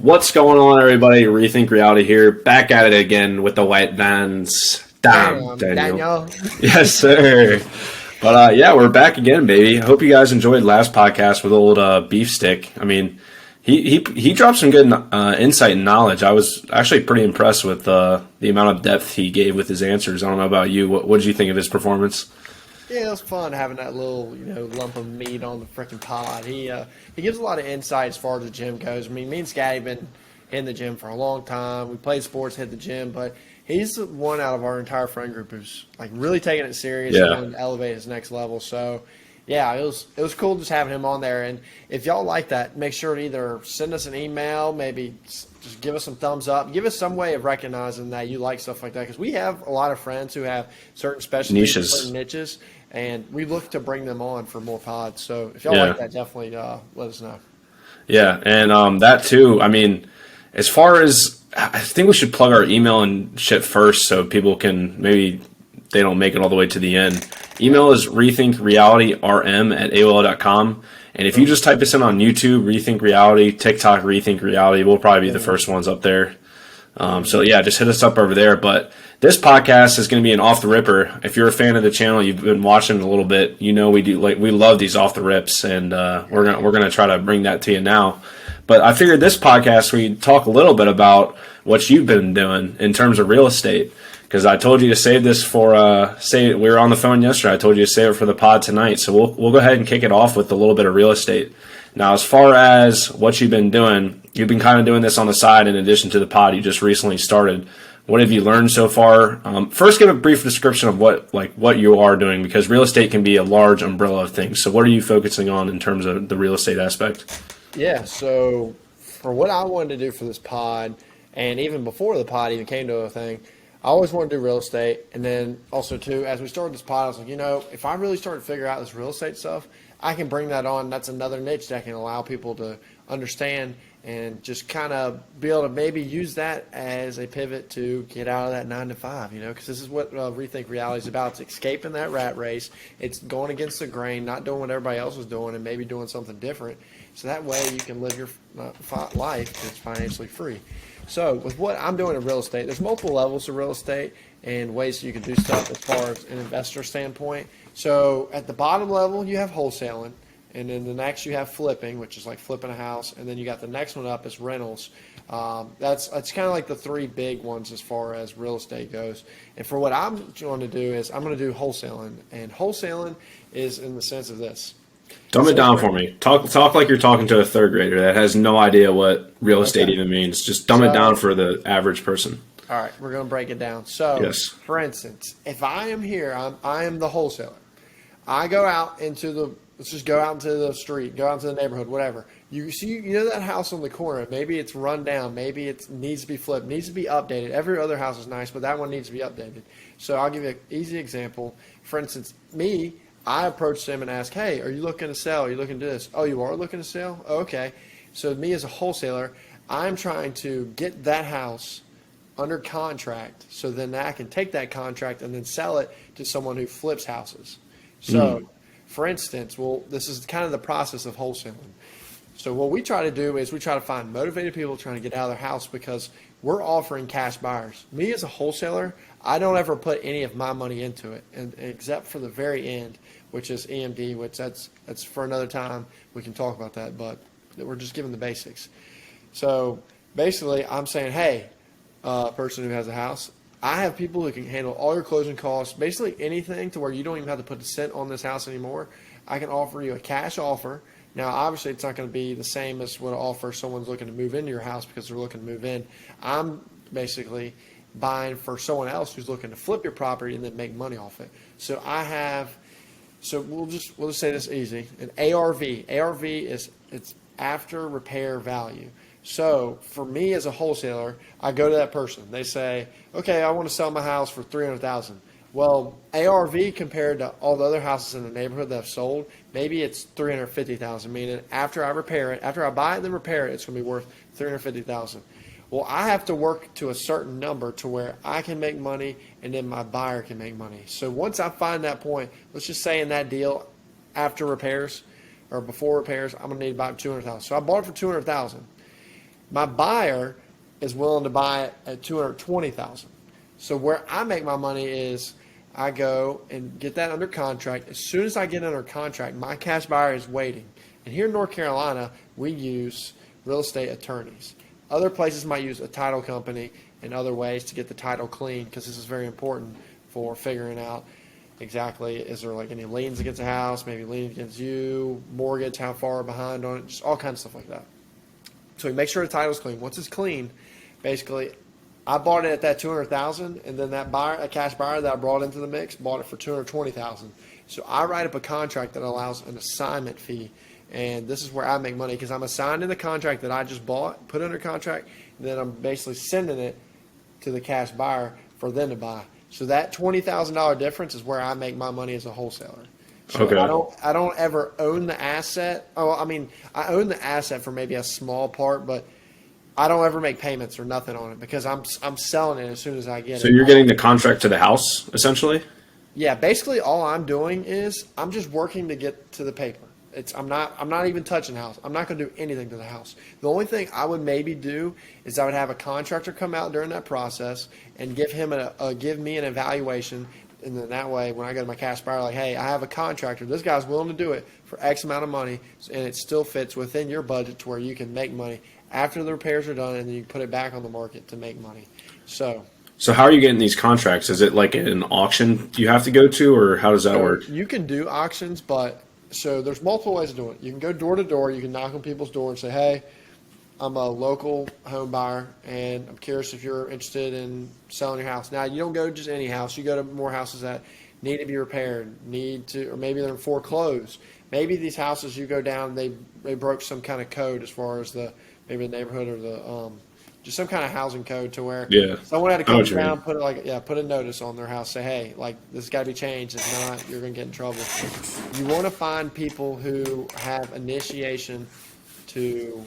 What's going on, everybody? Rethink Reality here, back at it again with the white vans. Damn, Daniel. Yes, sir. But yeah, we're back again, baby. I hope you guys enjoyed last podcast with old Beefstick. I mean, he dropped some good insight and knowledge. I was actually pretty impressed with the amount of depth he gave with his answers. I don't know about you. What did you think of his performance? Yeah, it was fun having that little, lump of meat on the freaking pod. He gives a lot of insight as far as the gym goes. I mean, me and Scotty been in the gym for a long time. We played sports, hit the gym, but he's the one out of our entire friend group who's like really taking it serious and wanting to elevate his next level. So, yeah, it was cool just having him on there. And if y'all like that, make sure to either send us an email, maybe just give us some thumbs up, give us some way of recognizing that you like stuff like that, because we have a lot of friends who have certain specialties, certain niches, and we look to bring them on for more pods. So if y'all like that, definitely let us know. Yeah, and that too. I mean, as far as I think we should plug our email and shit first, so people can maybe they don't make it all the way to the end. Email is rethinkrealityrm@aol.com. And if you just type us in on YouTube, Rethink Reality, TikTok, Rethink Reality, we'll probably be the first ones up there. So yeah, just hit us up over there. But this podcast is going to be an off the ripper. If you're a fan of the channel, you've been watching a little bit, we love these off the rips, and we're gonna try to bring that to you now. But I figured this podcast we'd talk a little bit about what you've been doing in terms of real estate. Because I told you to save this for we were on the phone yesterday. I told you to save it for the pod tonight. So we'll go ahead and kick it off with a little bit of real estate. Now, as far as what you've been doing, you've been kind of doing this on the side in addition to the pod you just recently started. What have you learned so far? First, give a brief description of what you are doing, because real estate can be a large umbrella of things. So what are you focusing on in terms of the real estate aspect? Yeah, so for what I wanted to do for this pod, and even before the pod even came to a thing, I always wanted to do real estate. And then also, too, as we started this pod, I was like, if I really start to figure out this real estate stuff, I can bring that on. That's another niche that can allow people to understand and just kind of be able to maybe use that as a pivot to get out of that 9 to 5, because this is what Rethink Reality is about. It's escaping that rat race. It's going against the grain, not doing what everybody else is doing, and maybe doing something different. So that way you can live your life that's financially free. So with what I'm doing in real estate, there's multiple levels of real estate and ways you can do stuff as far as an investor standpoint. So at the bottom level, you have wholesaling. And then the next you have flipping, which is like flipping a house. And then you got the next one up is rentals. That's kind of like the three big ones as far as real estate goes. And for what I'm going to do is I'm going to do wholesaling. And wholesaling is in the sense of this. Dumb it down for me. Talk like you're talking to a third grader that has no idea what real estate even means. Just dumb it down for the average person. All right, we're going to break it down. So, for instance, if I am here, I am the wholesaler. I go out let's just go out into the street, go out into the neighborhood, whatever. You see, that house on the corner, maybe it's run down, maybe it needs to be flipped, needs to be updated. Every other house is nice, but that one needs to be updated. So I'll give you an easy example. For instance, I approached them and asked, hey, are you looking to sell? Are you looking to do this? Oh, you are looking to sell? Oh, okay. So me as a wholesaler, I'm trying to get that house under contract so then I can take that contract and then sell it to someone who flips houses. So, for instance, this is kind of the process of wholesaling. So what we try to do is we try to find motivated people trying to get out of their house because we're offering cash buyers. Me as a wholesaler, I don't ever put any of my money into it, and except for the very end, which is EMD, which that's for another time. We can talk about that, but we're just giving the basics. So basically, I'm saying, hey, person who has a house, I have people who can handle all your closing costs, basically anything to where you don't even have to put a cent on this house anymore. I can offer you a cash offer. Now, obviously, it's not going to be the same as what I offer someone's looking to move into your house because they're looking to move in. I'm basically buying for someone else who's looking to flip your property and then make money off it. So we'll just say this easy. An ARV. ARV it's after repair value. So for me as a wholesaler, I go to that person. They say, okay, I want to sell my house for $300,000. Well, ARV compared to all the other houses in the neighborhood that have sold, maybe it's $350,000. Meaning after I repair it, after I buy it and then repair it, it's going to be worth $350,000. Well, I have to work to a certain number to where I can make money and then my buyer can make money. So once I find that point, let's just say in that deal, after repairs or before repairs, I'm going to need about $200,000. So I bought it for $200,000. My buyer is willing to buy it at $220,000. So where I make my money is I go and get that under contract. As soon as I get under contract, my cash buyer is waiting. And here in North Carolina, we use real estate attorneys. Other places might use a title company and other ways to get the title clean, because this is very important for figuring out exactly, is there like any liens against the house, maybe liens against you, mortgage, how far behind on it, just all kinds of stuff like that. So we make sure the title's clean. Once it's clean, basically, I bought it at that $200,000, and then that buyer, a cash buyer that I brought into the mix, bought it for $220,000. So I write up a contract that allows an assignment fee, and this is where I make money, because I'm assigning the contract that I just bought, put under contract, and then I'm basically sending it to the cash buyer for them to buy. So that $20,000 difference is where I make my money as a wholesaler. So okay. I don't ever own the asset. Oh, I mean, I own the asset for maybe a small part, but I don't ever make payments or nothing on it, because I'm selling it as soon as I get it. So you're getting the contract to the house, essentially? Yeah, basically all I'm doing is I'm just working to get to the paper. I'm not even touching the house. I'm not going to do anything to the house. The only thing I would maybe do is I would have a contractor come out during that process and give me an evaluation. And then that way, when I go to my cash buyer, like, hey, I have a contractor. This guy's willing to do it for X amount of money, and it still fits within your budget to where you can make money after the repairs are done, and then you put it back on the market to make money. So how are you getting these contracts? Is it like an auction you have to go to, or how does that work? You can do auctions, but so there's multiple ways of doing it. You can go door to door. You can knock on people's door and say, hey, I'm a local home buyer, and I'm curious if you're interested in selling your house. Now, you don't go to just any house. You go to more houses that need to be repaired, or maybe they're foreclosed. Maybe these houses you go down, they broke some kind of code as far as maybe the neighborhood or the just some kind of housing code to where someone had to come down, put a notice on their house, say, hey, like, this has got to be changed. If not, you're going to get in trouble. You want to find people who have initiation to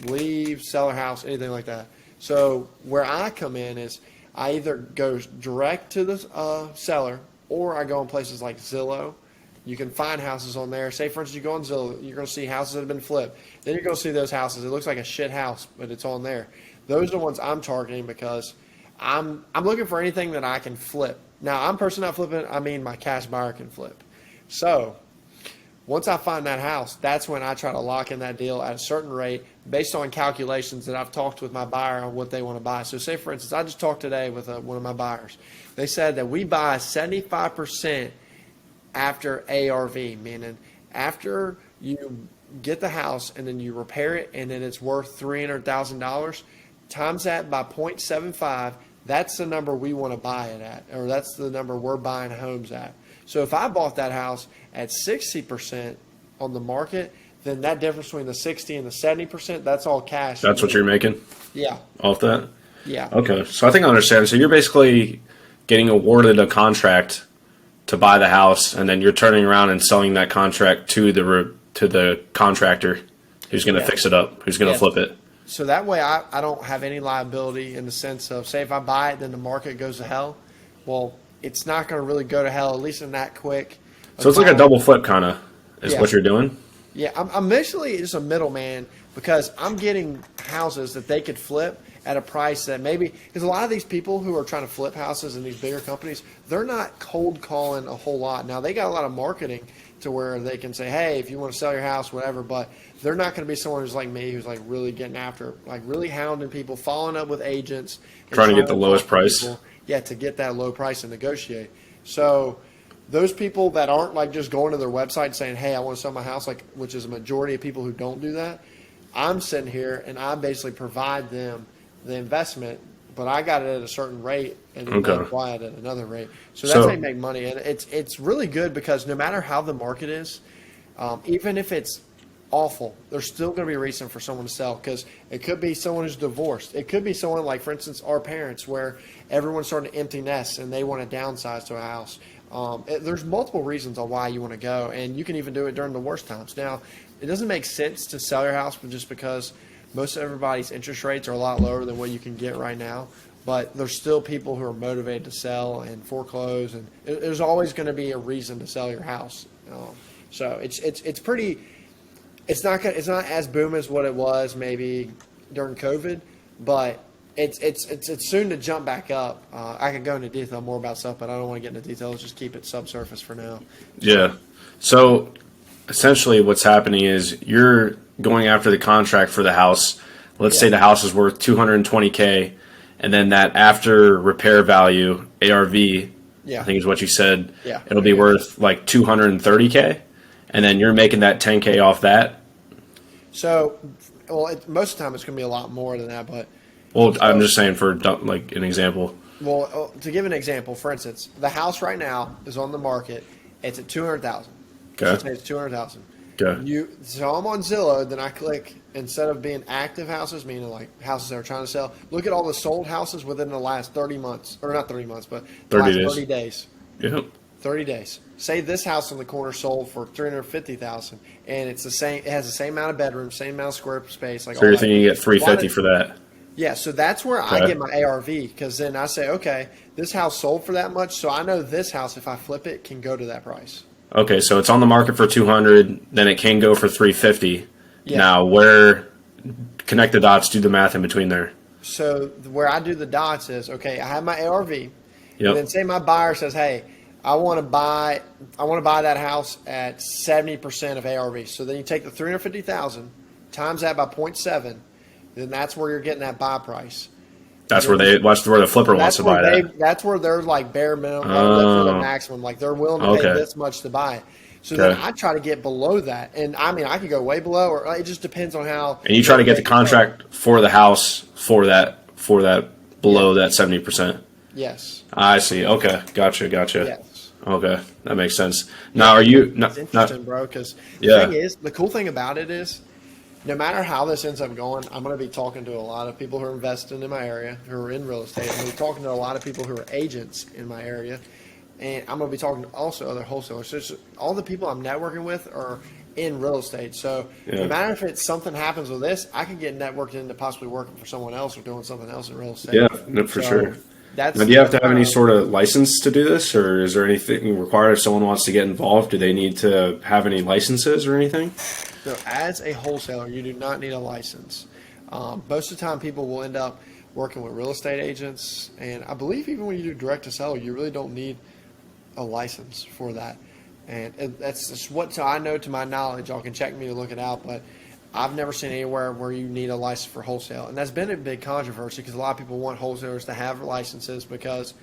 leave, sell their house, anything like that. So where I come in is I either go direct to the seller, or I go in places like Zillow. You can find houses on there. Say, for instance, you go on Zillow, you're going to see houses that have been flipped. Then you're going to see those houses. It looks like a shit house, but it's on there. Those are the ones I'm targeting, because I'm looking for anything that I can flip. Now, I'm personally not flipping. I mean, my cash buyer can flip. So once I find that house, that's when I try to lock in that deal at a certain rate based on calculations that I've talked with my buyer on what they want to buy. So say, for instance, I just talked today with one of my buyers. They said that we buy 75% after ARV, meaning after you get the house and then you repair it and then it's worth $300,000, times that by 0.75, that's the number we want to buy it at, or that's the number we're buying homes at. So if I bought that house at 60% on the market, then that difference between the 60 and the 70%, that's all cash. That's what you're making? Yeah. Off that? Yeah. Okay. So I think I understand. So you're basically getting awarded a contract to buy the house, and then you're turning around and selling that contract to the contractor who's going to fix it up, who's going to flip it. So that way I don't have any liability in the sense of, say, if I buy it, then the market goes to hell. Well, it's not going to really go to hell, at least in that quick. So it's like a double flip kind of is what you're doing? Yeah, I'm basically just a middleman, because I'm getting houses that they could flip at a price that maybe, because a lot of these people who are trying to flip houses in these bigger companies, they're not cold calling a whole lot. Now, they got a lot of marketing to where they can say, hey, if you want to sell your house, whatever, but they're not going to be someone who's like me, who's like really getting after, like really hounding people, following up with agents. Trying to get the lowest price. To get that low price and negotiate. So those people that aren't like just going to their website and saying, hey, I want to sell my house, like, which is a majority of people who don't do that, I'm sitting here and I basically provide them the investment, but I got it at a certain rate and then they apply it at another rate. So that's how you make money. And it's really good, because no matter how the market is, even if it's awful, there's still going to be a reason for someone to sell, because it could be someone who's divorced. It could be someone like, for instance, our parents, where everyone's starting to empty nests and they want to downsize to a house. There's multiple reasons on why you want to go, and you can even do it during the worst times. Now, it doesn't make sense to sell your house just because most of everybody's interest rates are a lot lower than what you can get right now. But there's still people who are motivated to sell and foreclose, and there's always going to be a reason to sell your house. So it's pretty. It's not as boom as what it was maybe during COVID, but it's soon to jump back up. I can go into detail more about stuff, but I don't want to get into details. Just keep it subsurface for now. Yeah. So essentially what's happening is you're going after the contract for the house. Let's say the house is worth $220K, and then that after repair value, ARV, I think is what you said, it'll be worth like $230K, and then you're making that $10K off that. So, most of the time it's going to be a lot more than that, but. Well, I'm just saying for like an example. Well, to give an example, for instance, the house right now is on the market. It's at $200,000. Okay. It's $200,000. Okay. So I'm on Zillow. Then I click, instead of being active houses, meaning like houses that are trying to sell. Look at all the sold houses within the last 30 months, or not 30 months, but 30 days. Yep. 30 days. Say this house on the corner sold for $350,000, and it's the same. It has the same amount of bedrooms, same amount of square space. Like so you're thinking you get $350 for that. Yeah, so that's where I get my ARV, because then I say, okay, this house sold for that much, so I know this house, if I flip it, can go to that price. Okay, so it's on the market for $200, then it can go for $350. Yeah. Now, connect the dots, do the math in between there. So where I do the dots is, okay, I have my ARV, and Yep. then say my buyer says, hey, I want to buy that house at 70% of ARV. So then you take the $350,000 times that by 0.7. Then that's where you're getting that buy price. That's where the flipper wants to buy that. That's where they're like bare minimum, for the maximum. Like they're willing to pay this much to buy it. So then I try to get below that, and I mean I could go way below, or it just depends on how. And you try to get the contract for the house for that below that 70%. Yes. I see. Okay, gotcha. Yes. Okay, that makes sense. Now, are you? It's interesting, bro. Because the cool thing about it is, no matter how this ends up going, I'm going to be talking to a lot of people who are investing in my area, who are in real estate. I'm going to be talking to a lot of people who are agents in my area. And I'm going to be talking to also other wholesalers. So all the people I'm networking with are in real estate. So no matter if something happens with this, I can get networked into possibly working for someone else or doing something else in real estate. Yeah, no, for sure. Now, do you have to have any sort of license to do this, or is there anything required if someone wants to get involved? Do they need to have any licenses or anything? So as a wholesaler, you do not need a license. Most of the time, people will end up working with real estate agents, and I believe even when you do direct to seller, you really don't need a license for that. And that's just so I know, to my knowledge. Y'all can check me to look it out, but I've never seen anywhere where you need a license for wholesale. And that's been a big controversy because a lot of people want wholesalers to have licenses, because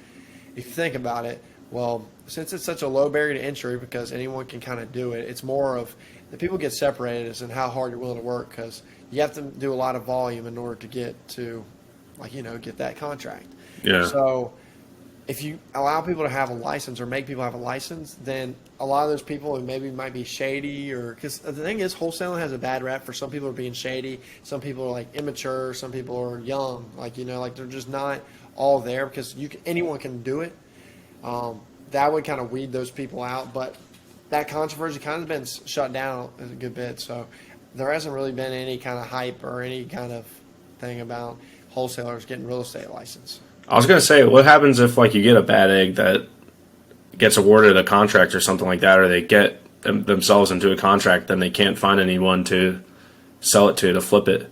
if you think about it, well, since it's such a low barrier to entry because anyone can kind of do it, it's more of the people get separated as in how hard you're willing to work, because you have to do a lot of volume in order to get to, get that contract. Yeah. So if you allow people to have a license or make people have a license, then a lot of those people who maybe might be shady, or because the thing is, wholesaling has a bad rap for some people are being shady. Some people are like immature. Some people are young. They're just not all there, because anyone can do it. That would kind of weed those people out. But that controversy kind of been shut down a good bit. So there hasn't really been any kind of hype or any kind of thing about wholesalers getting real estate license. I was going to say, what happens if you get a bad egg that gets awarded a contract or something like that, or they get themselves into a contract, then they can't find anyone to sell it to flip it?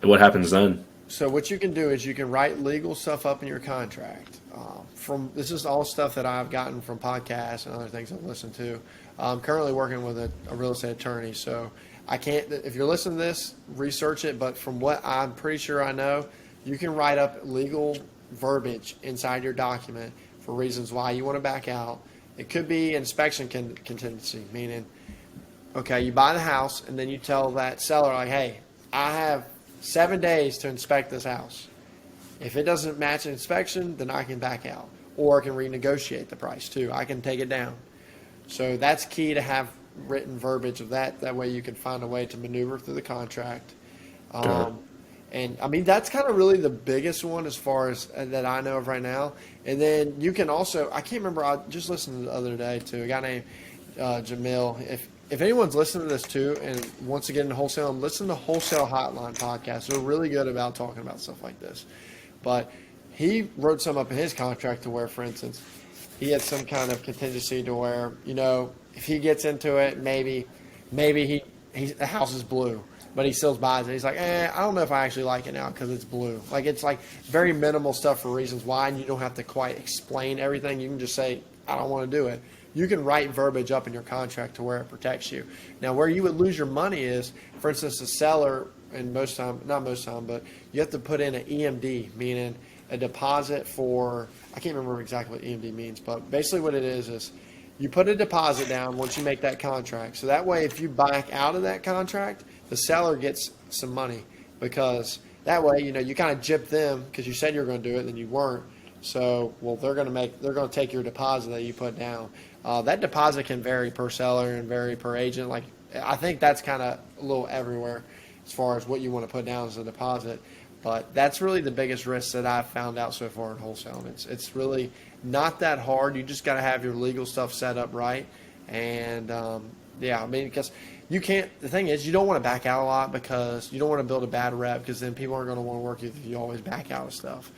What happens then? So what you can do is you can write legal stuff up in your contract. This is all stuff that I've gotten from podcasts and other things I've listened to. I'm currently working with a real estate attorney, so I can't. If you're listening to this, research it. But from what I'm pretty sure I know, you can write up legal verbiage inside your document for reasons why you want to back out. It could be inspection contingency, meaning, okay, you buy the house and then you tell that seller, like, hey, I have 7 days to inspect this house. If it doesn't match an inspection, then I can back out, or I can renegotiate the price too. I can take it down. So that's key to have written verbiage of that. That way you can find a way to maneuver through the contract. And I mean, that's kind of really the biggest one as far as that I know of right now. And then you can also, I can't remember, I just listened the other day to a guy named Jamil. If anyone's listening to this too and wants to get into wholesale, listen to Wholesale Hotline podcast. They're really good about talking about stuff like this. But he wrote some up in his contract to where, for instance, he had some kind of contingency to where, if he gets into it, maybe the house is blue. but he still buys it. He's like, I don't know if I actually like it now because it's blue. Like, it's like very minimal stuff for reasons why, and you don't have to quite explain everything. You can just say, I don't want to do it. You can write verbiage up in your contract to where it protects you. Now, where you would lose your money is, for instance, the seller, and not most time, but you have to put in an EMD, meaning a deposit for, I can't remember exactly what EMD means, but basically what it is you put a deposit down once you make that contract. So that way, if you back out of that contract, the seller gets some money, because that way, you kind of gyp them because you said you were going to do it, then you weren't. So, well, they're going to take your deposit that you put down. That deposit can vary per seller and vary per agent. Like, I think that's kind of a little everywhere as far as what you want to put down as a deposit. But that's really the biggest risk that I've found out so far in wholesaling. It's really not that hard. You just got to have your legal stuff set up right. And, because you can't – the thing is, you don't want to back out a lot, because you don't want to build a bad rep, because then people aren't going to want to work with you if you always back out of stuff.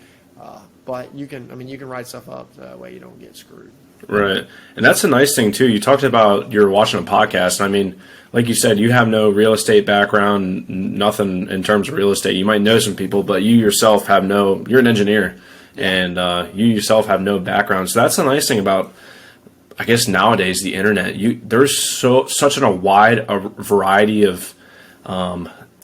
But you can write stuff up that way you don't get screwed. Right. And that's a nice thing, too. You talked about you're watching a podcast. I mean, like you said, you have no real estate background, nothing in terms of real estate. You might know some people, but you yourself you're an engineer, and you yourself have no background. So that's the nice thing about, I guess, nowadays, the internet. There's such a wide variety of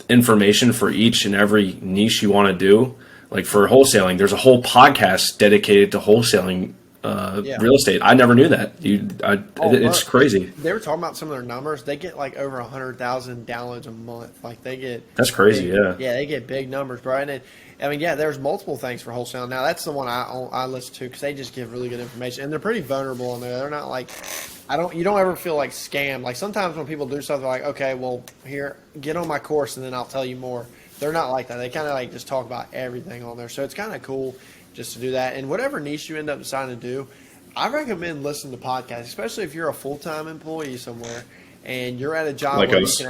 information for each and every niche you want to do. Like for wholesaling, there's a whole podcast dedicated to wholesaling real estate. I never knew that. It's crazy. They were talking about some of their numbers. They get like over 100,000 downloads a month. Like that's crazy. Yeah, they get big numbers, bro. And there's multiple things for wholesaling. Now that's the one I listen to, because they just give really good information, and they're pretty vulnerable on there. They're not like you don't ever feel like scammed. Like sometimes when people do stuff, they're like, okay, well, here, get on my course and then I'll tell you more. They're not like that. They kind of like just talk about everything on there. So it's kind of cool just to do that. And whatever niche you end up deciding to do, I recommend listening to podcasts, especially if you're a full-time employee somewhere and you're at a job like where us. you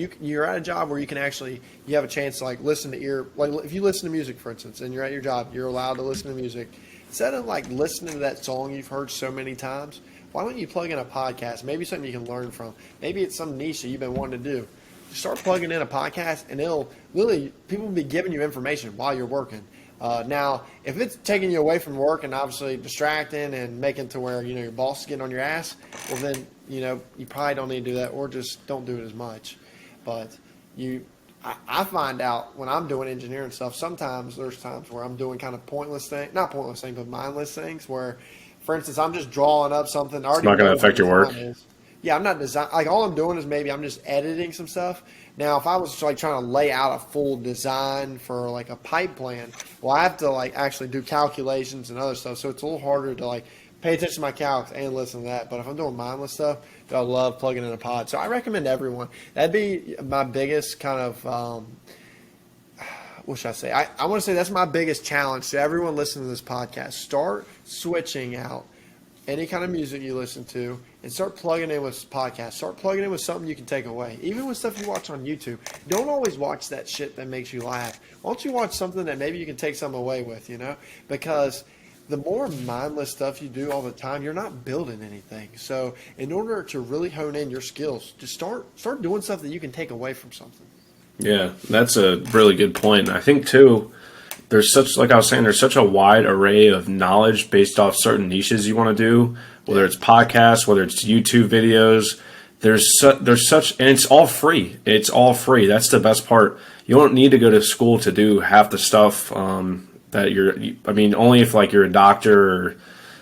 can you're at a job where you can actually, you have a chance to like listen to like if you listen to music, for instance, and you're at your job, you're allowed to listen to music. Instead of like listening to that song you've heard so many times, why don't you plug in a podcast? Maybe something you can learn from. Maybe it's some niche that you've been wanting to do. Start plugging in a podcast, and people will be giving you information while you're working. Now, if it's taking you away from work and obviously distracting and making to where, your boss is getting on your ass, well then, you probably don't need to do that, or just don't do it as much. But I find out when I'm doing engineering stuff, sometimes there's times where I'm doing kind of not pointless things, but mindless things where, for instance, I'm just drawing up something. It's not going to affect your work. Yeah, I'm not design. Like all I'm doing is maybe I'm just editing some stuff. Now, if I was like trying to lay out a full design for like a pipe plan, well, I have to like actually do calculations and other stuff. So it's a little harder to like pay attention to my calcs and listen to that. But if I'm doing mindless stuff, I love plugging in a pod. So I recommend everyone. That'd be my biggest kind of. What should I say? I want to say that's my biggest challenge to everyone listening to this podcast. Start switching out any kind of music you listen to and start plugging in with podcasts. Start plugging in with something you can take away. Even with stuff you watch on YouTube. Don't always watch that shit that makes you laugh. Why don't you watch something that maybe you can take something away with, Because the more mindless stuff you do all the time, you're not building anything. So in order to really hone in your skills, just start doing stuff that you can take away from something. Yeah, that's a really good point. I think, too, there's such a wide array of knowledge based off certain niches you want to do, whether it's podcasts, whether it's YouTube videos. There's such, and it's all free. It's all free. That's the best part. You don't need to go to school to do half the stuff that only if like you're a doctor or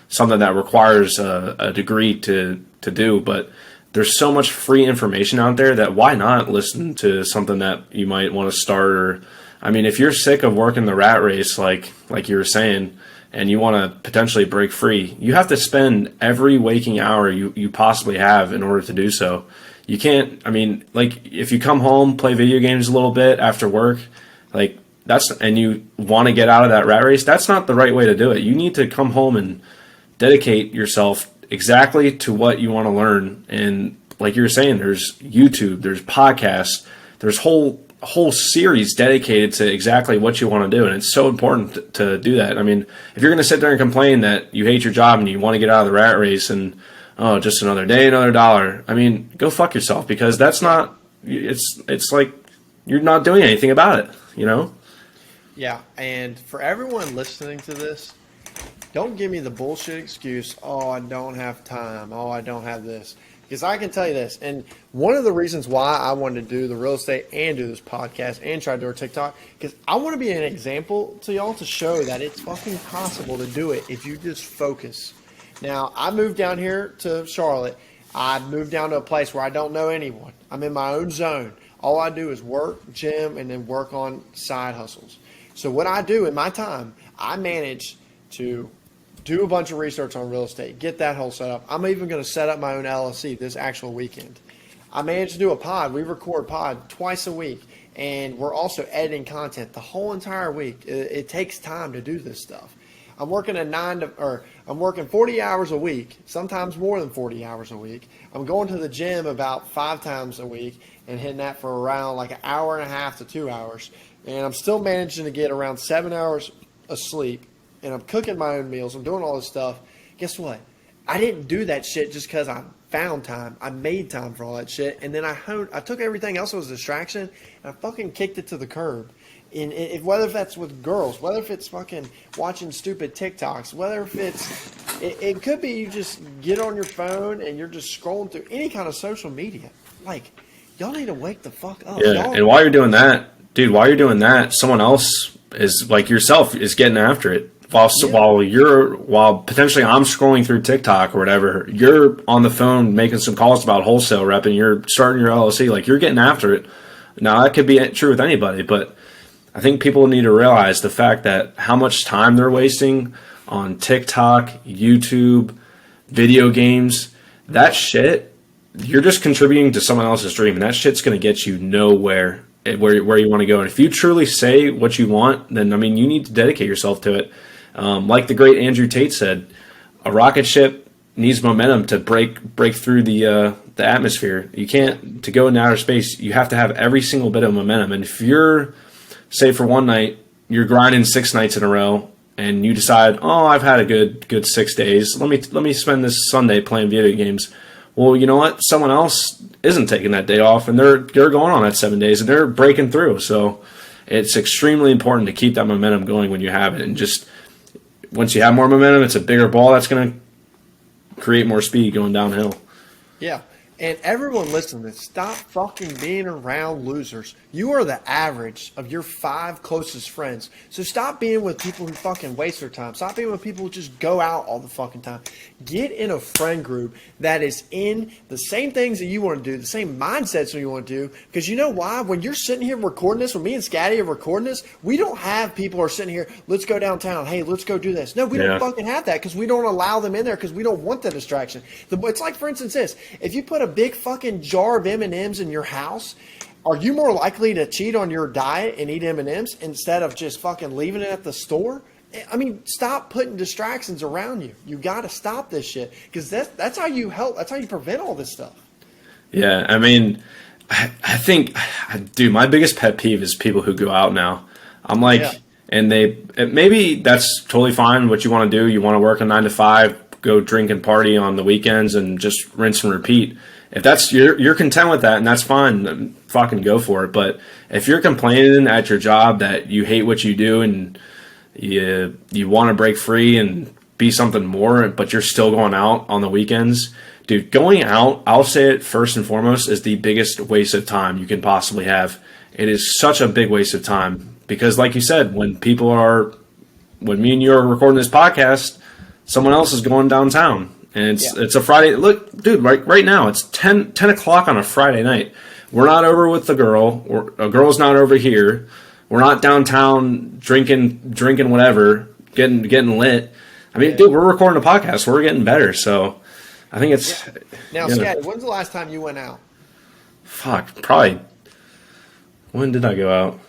something that requires a degree to do, but there's so much free information out there that why not listen to something that you might want to start? Or, if you're sick of working the rat race, like you were saying, and you want to potentially break free, you have to spend every waking hour you possibly have in order to do so. You can't, if you come home, play video games a little bit after work, and you want to get out of that rat race, that's not the right way to do it. You need to come home and dedicate yourself exactly to what you want to learn. And like you were saying, there's YouTube, there's podcasts, there's whole series dedicated to exactly what you want to do. And it's so important to do that. If you're going to sit there and complain that you hate your job and you want to get out of the rat race and, just another day, another dollar, go fuck yourself, because that's not it's like you're not doing anything about it, you know? Yeah, and for everyone listening to this, don't give me the bullshit excuse, oh, I don't have time, oh, I don't have this. Because I can tell you this, and one of the reasons why I wanted to do the real estate and do this podcast and try to do our TikTok, because I want to be an example to y'all to show that it's fucking possible to do it if you just focus. Now, I moved down here to Charlotte. I moved down to a place where I don't know anyone. I'm in my own zone. All I do is work, gym, and then work on side hustles. So what I do in my time, I manage to do a bunch of research on real estate, get that whole setup. I'm even going to set up my own LLC this actual weekend. I managed to do a pod. We record pod twice a week, and we're also editing content the whole entire week. It takes time to do this stuff. I'm working I'm working 40 hours a week, sometimes more than 40 hours a week. I'm going to the gym about 5 times a week and hitting that for around like an hour and a half to 2 hours. And I'm still managing to get around 7 hours of sleep. And I'm cooking my own meals. I'm doing all this stuff. Guess what? I didn't do that shit just because I found time. I made time for all that shit. And then I took everything else as a distraction and I fucking kicked it to the curb. And whether that's with girls, whether if it's fucking watching stupid TikToks, whether if it could be you just get on your phone and you're just scrolling through any kind of social media. Like, y'all need to wake the fuck up. Yeah, and while you're doing that, dude, someone else is like yourself is getting after it. While potentially I'm scrolling through TikTok or whatever, you're on the phone making some calls about wholesale rep and you're starting your LLC, like you're getting after it. Now that could be true with anybody, but I think people need to realize the fact that how much time they're wasting on TikTok, YouTube, video games, that shit, you're just contributing to someone else's dream and that shit's going to get you nowhere where you want to go. And if you truly say what you want, then I mean, you need to dedicate yourself to it. Like the great Andrew Tate said, a rocket ship needs momentum to break through the atmosphere. You can't, to go into outer space, you have to have every single bit of momentum. And if you're, say for one night, you're grinding 6 nights in a row and you decide, oh, I've had a good 6 days. Let me spend this Sunday playing video games. Well, you know what? Someone else isn't taking that day off and they're going on that 7 days and they're breaking through. So it's extremely important to keep that momentum going when you have it, and just once you have more momentum, it's a bigger ball that's going to create more speed going downhill. Yeah. And everyone listening, stop fucking being around losers. You are the average of your 5 closest friends. So stop being with people who fucking waste their time. Stop being with people who just go out all the fucking time. Get in a friend group that is in the same things that you want to do, the same mindsets that you want to do. Because you know why? When you're sitting here recording this, when me and Scatty are recording this, we don't have people who are sitting here, let's go downtown. Hey, let's go do this. No, we don't fucking have that because we don't allow them in there because we don't want the distraction. It's like, for instance, this. If you put a big fucking jar of M&Ms in your house, are you more likely to cheat on your diet and eat M&Ms instead of just fucking leaving it at the store? I mean, stop putting distractions around you. You got to stop this shit because that's how you help. That's how you prevent all this stuff. Yeah, I mean, I think, dude, my biggest pet peeve is people who go out now. I'm like, and maybe that's totally fine what you want to do. You want to work a 9 to 5, go drink and party on the weekends and just rinse and repeat. If that's you're content with that and that's fine, fucking go for it. But if you're complaining at your job that you hate what you do and you want to break free and be something more, but you're still going out on the weekends, dude, going out, I'll say it first and foremost, is the biggest waste of time you can possibly have. It is such a big waste of time because, like you said, when me and you are recording this podcast, someone else is going downtown. And it's a Friday. Look, dude, right now it's 10 o'clock on a Friday night. We're not over with the girl. A girl's not over here. We're not downtown drinking whatever, getting lit. I mean, dude, we're recording a podcast. We're getting better. So I think it's... Now, Scatty, when's the last time you went out? Fuck, probably... When did I go out?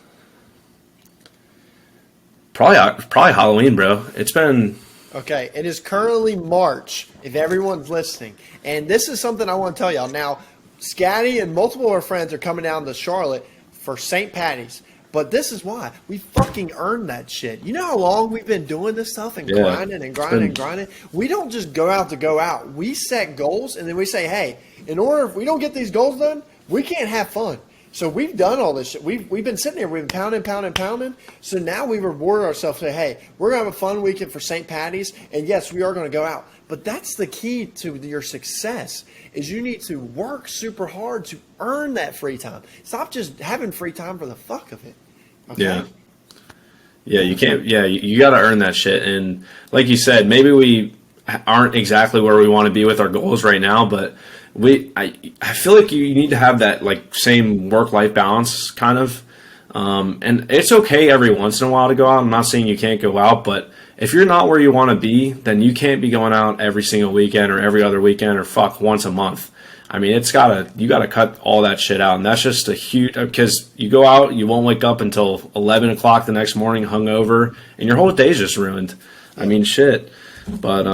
Probably Halloween, bro. It's been... Okay, it is currently March, if everyone's listening. And this is something I want to tell y'all. Now, Scatty and multiple of our friends are coming down to Charlotte for St. Patty's. But this is why. We fucking earned that shit. You know how long we've been doing this stuff and grinding and grinding and grinding? We don't just go out to go out. We set goals and then we say, hey, if we don't get these goals done, We can't have fun. So we've done all this shit. We've been sitting there. We've been pounding. So now we reward ourselves. Say, hey, we're going to have a fun weekend for St. Patty's. And yes, we are going to go out. But that's the key to your success is you need to work super hard to earn that free time. Stop just having free time for the fuck of it. Okay? Yeah. Yeah, you can't. Yeah, you got to earn that shit. And like you said, maybe we aren't exactly where we want to be with our goals right now, but I feel like you need to have that like same work-life balance kind of. And it's okay every once in a while to go out. I'm not saying you can't go out, but if you're not where you want to be, then you can't be going out every single weekend or every other weekend or once a month. I mean, you gotta cut all that shit out. And that's just a huge, because you go out, you won't wake up until 11 o'clock the next morning hungover, and your whole day's just ruined. I mean, shit. But,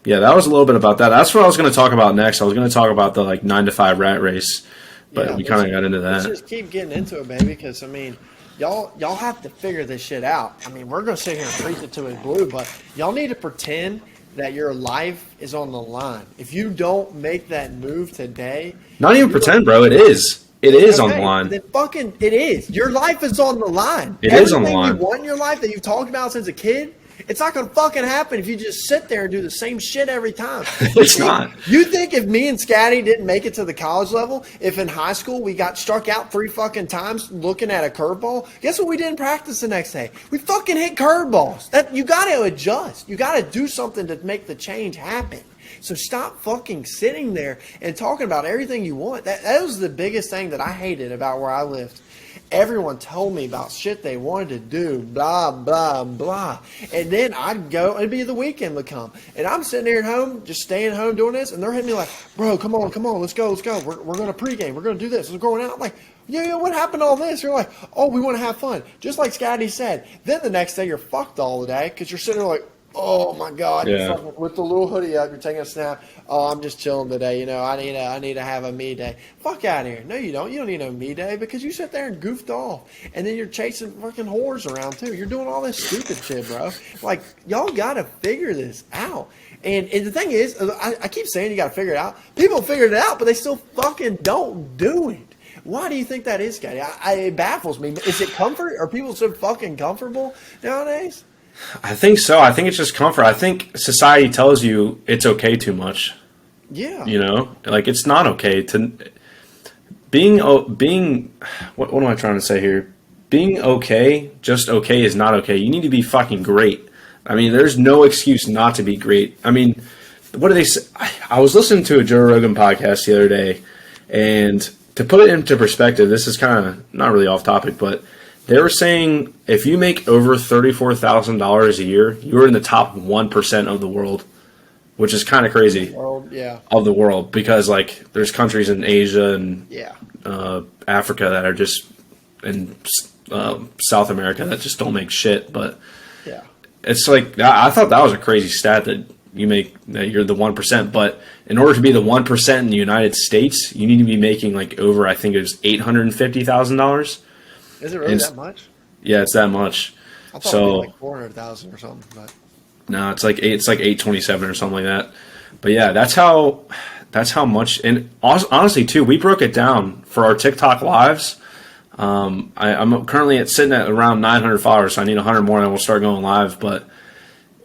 yeah, that was a little bit about that. That's what I was going to talk about next. I was going to talk about the, 9-to-5 rat race, but we kind of got into that. Let's just keep getting into it, baby, because, I mean, y'all have to figure this shit out. I mean, we're going to sit here and preach it to his blue, but y'all need to pretend that your life is on the line. If you don't make that move today... Not even pretend, bro. It is. It is on the line. It is. Your life is on the line. It is on the line. Everything you want in your life that you've talked about since a kid... It's not going to fucking happen if you just sit there and do the same shit every time. It's not. You think if me and Scatty didn't make it to the college level, if in high school we got struck out 3 fucking times looking at a curveball, guess what we didn't practice the next day? We fucking hit curveballs. You got to adjust. You got to do something to make the change happen. So stop fucking sitting there and talking about everything you want. That was the biggest thing that I hated about where I lived. Everyone told me about shit they wanted to do, blah, blah, blah. And then I'd go, it'd be the weekend would come. And I'm sitting there at home, just staying home doing this, and they're hitting me like, bro, come on, let's go. We're going to pregame. We're going to do this. We're going out. I'm like, yeah, what happened to all this? You're like, oh, we want to have fun. Just like Scotty said. Then the next day you're fucked all the day because you're sitting there like, oh my God! Yeah. With the little hoodie up, you're taking a snap. Oh, I'm just chilling today. I need to have a me day. Fuck out of here! No, you don't. You don't need no me day because you sit there and goofed off, and then you're chasing fucking whores around too. You're doing all this stupid shit, bro. Like y'all gotta figure this out. And the thing is, I keep saying you gotta figure it out. People figured it out, but they still fucking don't do it. Why do you think that is, Scotty? It baffles me. Is it comfort? Are people so fucking comfortable nowadays? I think so. I think it's just comfort. I think society tells you it's okay too much. Yeah. Like it's not okay to being. What am I trying to say here? Being okay, just okay, is not okay. You need to be fucking great. I mean, there's no excuse not to be great. I mean, what do they say? I was listening to a Joe Rogan podcast the other day, and to put it into perspective, this is kind of not really off topic, but they were saying if you make over $34,000 a year, you're in the top 1% of the world, which is kind of crazy. Of the world, because like there's countries in Asia and Africa that are just, and South America that just don't make shit. But it's like I thought that was a crazy stat that you're the 1%. But in order to be the 1% in the United States, you need to be making like over, I think it was $850,000. Is it really that much? Yeah, it's that much. I thought it was like 400,000 or something. But no, it's like 827 or something like that. But yeah, that's how much. And honestly, too, we broke it down for our TikTok lives. I'm currently sitting at around 900 followers, so I need 100 more, and we'll start going live. But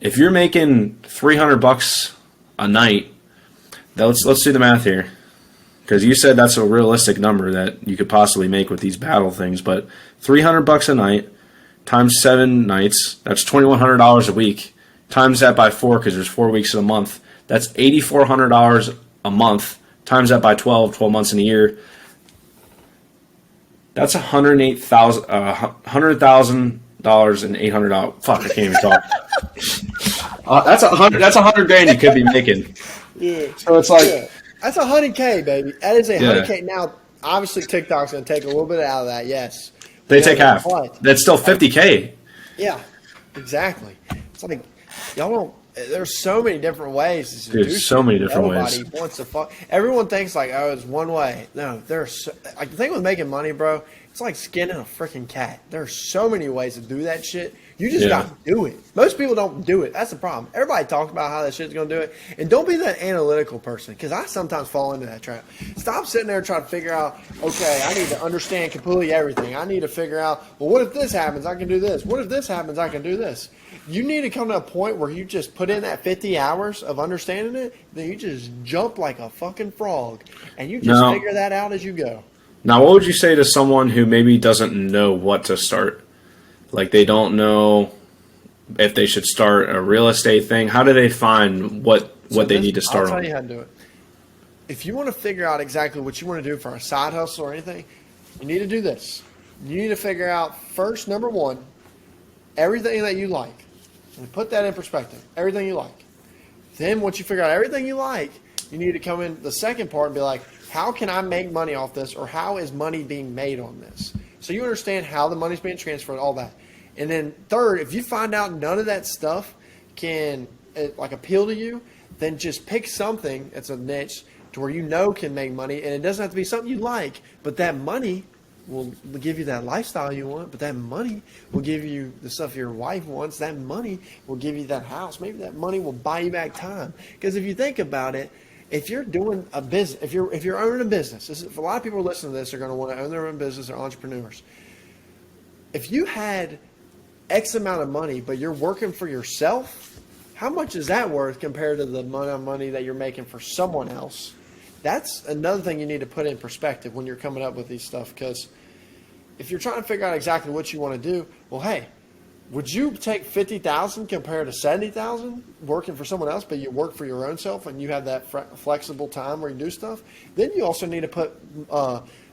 if you're making $300 a night, let's do the math here. Because you said that's a realistic number that you could possibly make with these battle things, but $300 a night times 7 nights, that's $2,100 a week. Times that by 4, because there's 4 weeks in a month. That's $8,400 a month. Times that by 12 months in a year. That's $100,000 and $800. Fuck, I can't even talk. That's $100,000 you could be making. Yeah. So it's like. Yeah. That's $100K, baby. That is $100K. Now, obviously, TikTok's going to take a little bit out of that, yes. They take half. That's still $50K. Yeah, exactly. It's like, y'all don't, there's so many different ways to do so many different ways. Nobody wants to fuck. Everyone thinks like, oh, it's one way. No, there's, like, the thing with making money, bro, it's like skinning a freaking cat. There's so many ways to do that shit. You just got to do it. Most people don't do it. That's the problem. Everybody talks about how that shit's going to do it. And don't be that analytical person, because I sometimes fall into that trap. Stop sitting there trying to figure out, okay, I need to understand completely everything. I need to figure out, well, what if this happens? I can do this. What if this happens? I can do this. You need to come to a point where you just put in that 50 hours of understanding it, then you just jump like a fucking frog, and you just figure that out as you go. Now, what would you say to someone who maybe doesn't know what to start? Like, they don't know if they should start a real estate thing. How do they find what they need to start on? I'll tell you how to do it. If you want to figure out exactly what you want to do for a side hustle or anything, you need to do this. You need to figure out first, number one, everything that you like. And put that in perspective. Everything you like. Then once you figure out everything you like, you need to come in the second part and be like, how can I make money off this, or how is money being made on this? So you understand how the money's being transferred, all that. And then third, if you find out none of that stuff can appeal to you, then just pick something that's a niche to where you know can make money, and it doesn't have to be something you like, but that money will give you that lifestyle you want, but that money will give you the stuff your wife wants. That money will give you that house. Maybe that money will buy you back time. Because if you think about it, if you're doing a business, if you're owning a business, a lot of people listening to this are going to want to own their own business. They're entrepreneurs. If you had X amount of money, but you're working for yourself, how much is that worth compared to the amount of money that you're making for someone else? That's another thing you need to put in perspective when you're coming up with these stuff. Because if you're trying to figure out exactly what you want to do, well, hey, would you take $50,000 compared to $70,000 working for someone else, but you work for your own self and you have that flexible time where you do stuff? Then you also need to put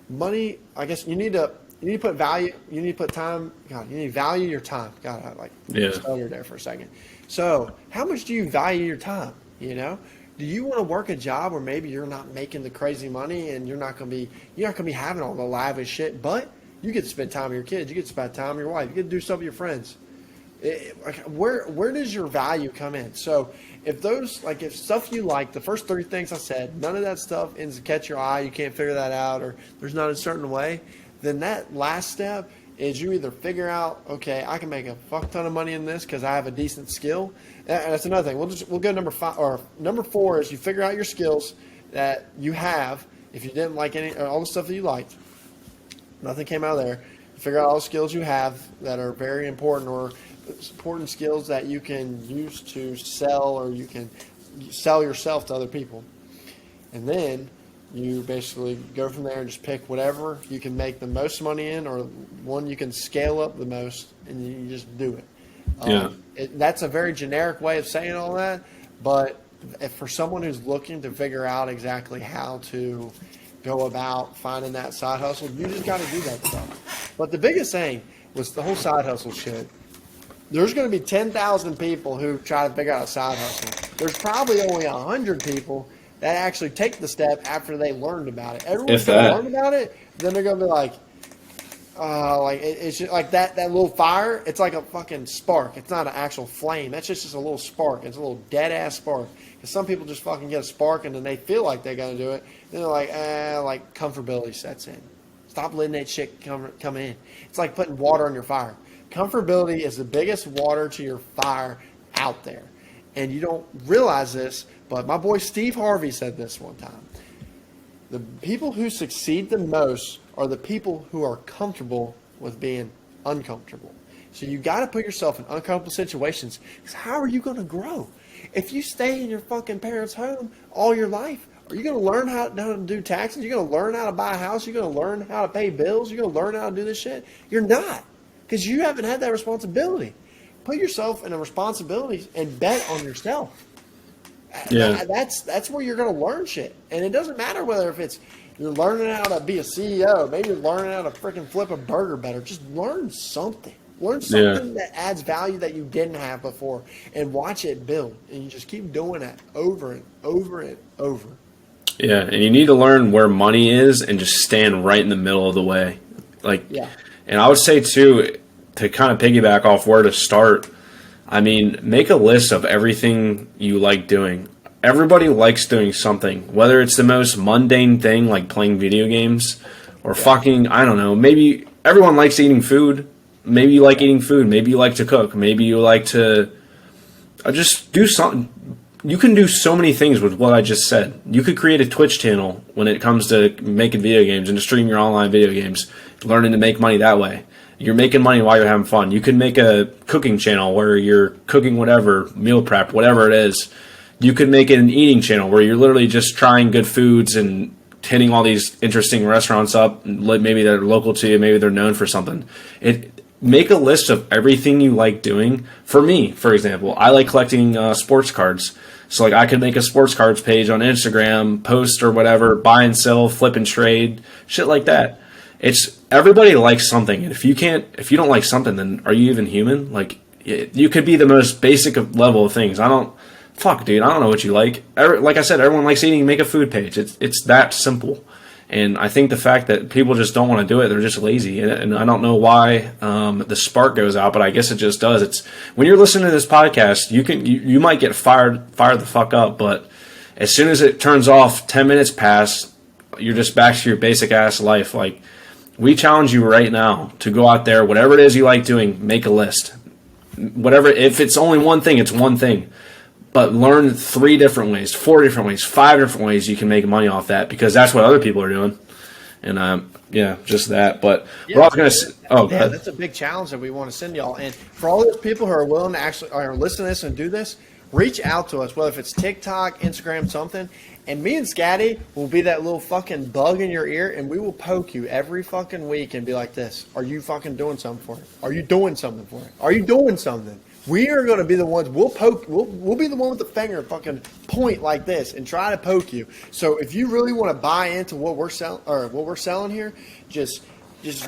money. I guess you need to put value. You need to put time. God, you need to value your time. God, I stuttered there for a second. So, how much do you value your time? You know, do you want to work a job where maybe you're not making the crazy money and you're not going to be having all the lavish shit, but you get to spend time with your kids. You get to spend time with your wife. You get to do stuff with your friends. Where does your value come in? So if stuff you like, the first three things I said, none of that stuff ends to catch your eye, you can't figure that out, or there's not a certain way, then that last step is you either figure out, okay, I can make a fuck ton of money in this because I have a decent skill. And that's another thing. We'll go number 5 or number 4 is you figure out your skills that you have. If you didn't like all the stuff that you liked, nothing came out of there. Figure out all the skills you have that are very important, or important skills that you can use to sell, or you can sell yourself to other people. And then you basically go from there and just pick whatever you can make the most money in, or one you can scale up the most, and you just do it. That's a very generic way of saying all that, but if for someone who's looking to figure out exactly how to go about finding that side hustle, you just got to do that stuff. But the biggest thing was the whole side hustle shit. There's going to be 10,000 people who try to figure out a side hustle. There's probably only 100 people that actually take the step after they learned about it. Everyone's going to learn about it, then they're going to be like, it's just like that little fire. It's like a fucking spark. It's not an actual flame. That's just a little spark. It's a little dead ass spark. Because some people just fucking get a spark and then they feel like they're going to do it. Then they're like comfortability sets in. Stop letting that shit come in. It's like putting water on your fire. Comfortability is the biggest water to your fire out there. And you don't realize this, but my boy Steve Harvey said this one time. The people who succeed the most are the people who are comfortable with being uncomfortable. So you got to put yourself in uncomfortable situations, because how are you going to grow? If you stay in your fucking parents' home all your life, are you going to learn how to do taxes? You're going to learn how to buy a house? You're going to learn how to pay bills? You're going to learn how to do this shit? You're not, because you haven't had that responsibility. Put yourself in a responsibility and bet on yourself. Yeah. That's where you're going to learn shit. And it doesn't matter whether if it's you're learning how to be a CEO, maybe you're learning how to freaking flip a burger better. Just learn something. Learn something that adds value that you didn't have before, and watch it build. And you just keep doing that over and over and over. Yeah, and you need to learn where money is and just stand right in the middle of the way. And I would say, too, to kind of piggyback off where to start, I mean, make a list of everything you like doing. Everybody likes doing something, whether it's the most mundane thing like playing video games or fucking, I don't know, maybe everyone likes eating food. maybe you like eating food. Maybe you like to cook. Maybe you like to just do something. You can do so many things with what I just said. You could create a Twitch channel when it comes to making video games and to stream your online video games, learning to make money that way. You're making money while you're having fun. You could make a cooking channel where you're cooking whatever, meal prep, whatever it is. You could make an eating channel where you're literally just trying good foods and hitting all these interesting restaurants up. Maybe they're local to you. Maybe they're known for something. Make a list of everything you like doing. For me, for example, I like collecting sports cards. So like I could make a sports cards page on Instagram, post or whatever, buy and sell, flip and trade, shit like that. Everybody likes something, and if you don't like something, then are you even human? Like, you could be the most basic level of things. I don't know what you like. Like I said, everyone likes eating. Make a food page. It's that simple. And I think the fact that people just don't want to do it, they're just lazy. And I don't know why the spark goes out, but I guess it just does. It's when you're listening to this podcast, you might get fired the fuck up, but as soon as it turns off, 10 minutes pass, you're just back to your basic ass life. Like, we challenge you right now to go out there, whatever it is you like doing, make a list. Whatever, if it's only one thing, it's one thing. But learn 3 different ways, 4 different ways, 5 different ways you can make money off that, because that's what other people are doing. And just that. But we're also going to. That's a big challenge that we want to send y'all. And for all those people who are willing to actually listen to this and do this, reach out to us, whether if it's TikTok, Instagram, something. And me and Scatty will be that little fucking bug in your ear, and we will poke you every fucking week and be like this: are you fucking doing something for it? Are you doing something for it? Are you doing something? We are going to be the ones, we'll be the one with the finger fucking point like this and try to poke you. So if you really want to buy into what we're selling here, just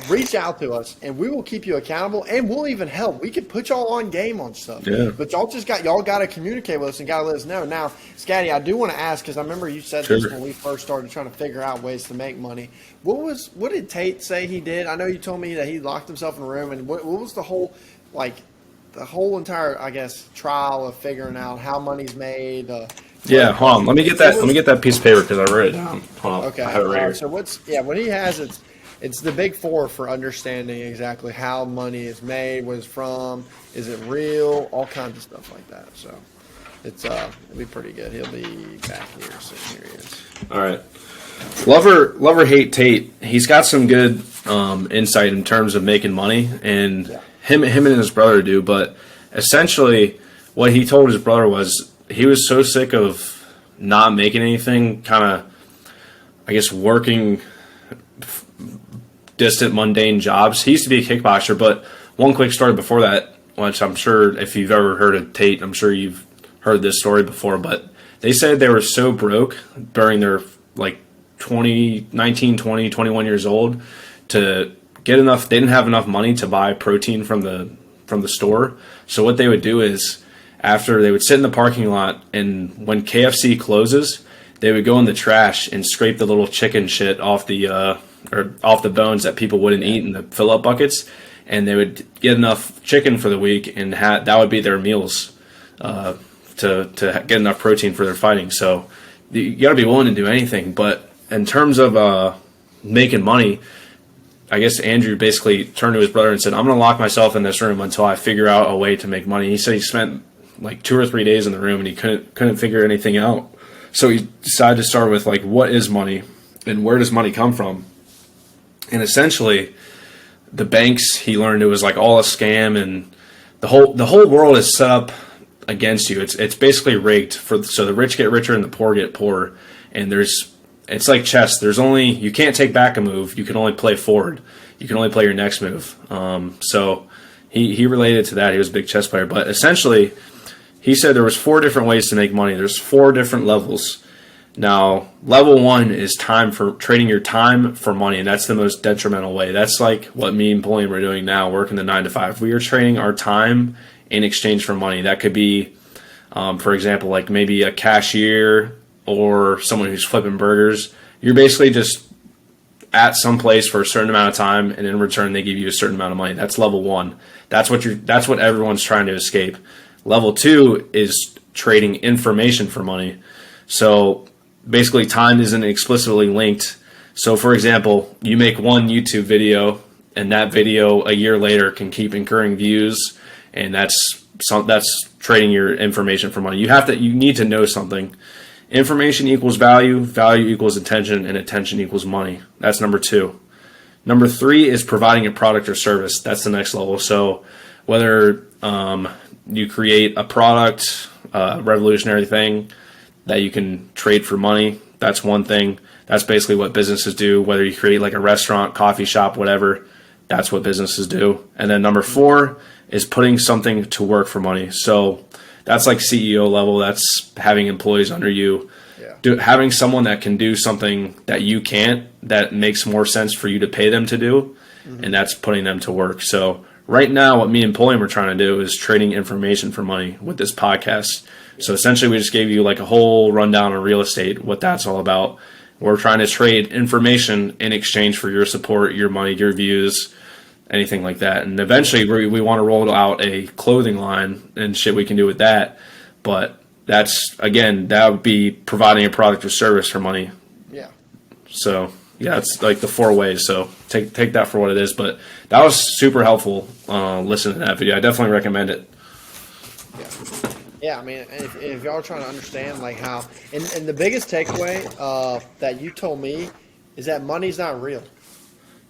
reach out to us and we will keep you accountable, and we'll even help. We can put y'all on game on stuff. Yeah. But y'all got to communicate with us and got to let us know. Now, Scatty, I do want to ask, because I remember you said this when we first started trying to figure out ways to make money. What did Tate say he did? I know you told me that he locked himself in a room, and what was the whole entire, I guess, trial of figuring out how money's made. Hold on. Let me get that piece of paper because I wrote it down. Hold on. Okay. I have it right here. So what he has, it's the big 4 for understanding exactly how money is made, what it's from, is it real, all kinds of stuff like that. So it'll be pretty good. He'll be back here. So here he is. All right. Lover hate Tate. He's got some good insight in terms of making money, and him and his brother do. But essentially, what he told his brother was he was so sick of not making anything, kind of, I guess, working distant, mundane jobs. He used to be a kickboxer, but one quick story before that, which I'm sure if you've ever heard of Tate, I'm sure you've heard this story before, but they said they were so broke during their 19, 20, 21 years old to get enough. They didn't have enough money to buy protein from the store. So what they would do is, after they would sit in the parking lot, and when KFC closes, they would go in the trash and scrape the little chicken shit off the bones that people wouldn't eat in the fill-up buckets, and they would get enough chicken for the week, and that would be their meals to get enough protein for their fighting. So you got to be willing to do anything. But in terms of making money, I guess Andrew basically turned to his brother and said, I'm going to lock myself in this room until I figure out a way to make money. He said he spent 2 or 3 days in the room and he couldn't figure anything out. So he decided to start with what is money and where does money come from? And essentially the banks, he learned it was all a scam, and the whole world is set up against you. It's basically rigged so the rich get richer and the poor get poorer. And it's like chess. You can't take back a move. You can only play forward. You can only play your next move. So he related to that. He was a big chess player. But essentially, he said there was 4 different ways to make money. There's 4 different levels. Now, level 1 is trading your time for money, and that's the most detrimental way. That's like what me and Bullion were doing now, working the 9 to 5. We are trading our time in exchange for money. That could be, for example, maybe a cashier or someone who's flipping burgers. You're basically just at some place for a certain amount of time, and in return they give you a certain amount of money. That's level 1. That's what everyone's trying to escape. Level 2 is trading information for money. So basically time isn't explicitly linked. So for example, you make one YouTube video and that video a year later can keep incurring views, and that's trading your information for money. You need to know something. Information equals value, value equals attention, and attention equals money. That's number 2. Number 3 is providing a product or service. That's the next level. So whether you create a product, revolutionary thing that you can trade for money, that's one thing. That's basically what businesses do. Whether you create like a restaurant, coffee shop, whatever, that's what businesses do. And then number 4 is putting something to work for money. So that's like CEO level. That's having employees under you. Having someone that can do something that you can't, that makes more sense for you to pay them to do, and that's putting them to work. So right now, what me and Pulliam are trying to do is trading information for money with this podcast. So essentially, we just gave you like a whole rundown on real estate, what that's all about. We're trying to trade information in exchange for your support, your money, your views, anything like that. And eventually, we want to roll out a clothing line and shit we can do with that. But that's, again, that would be providing a product or service for money. Yeah. So, yeah, it's like the 4 ways. So take that for what it is. But that was super helpful listening to that video. I definitely recommend it. Yeah. Yeah, I mean, if y'all are trying to understand like how, and the biggest takeaway that you told me is that money's not real.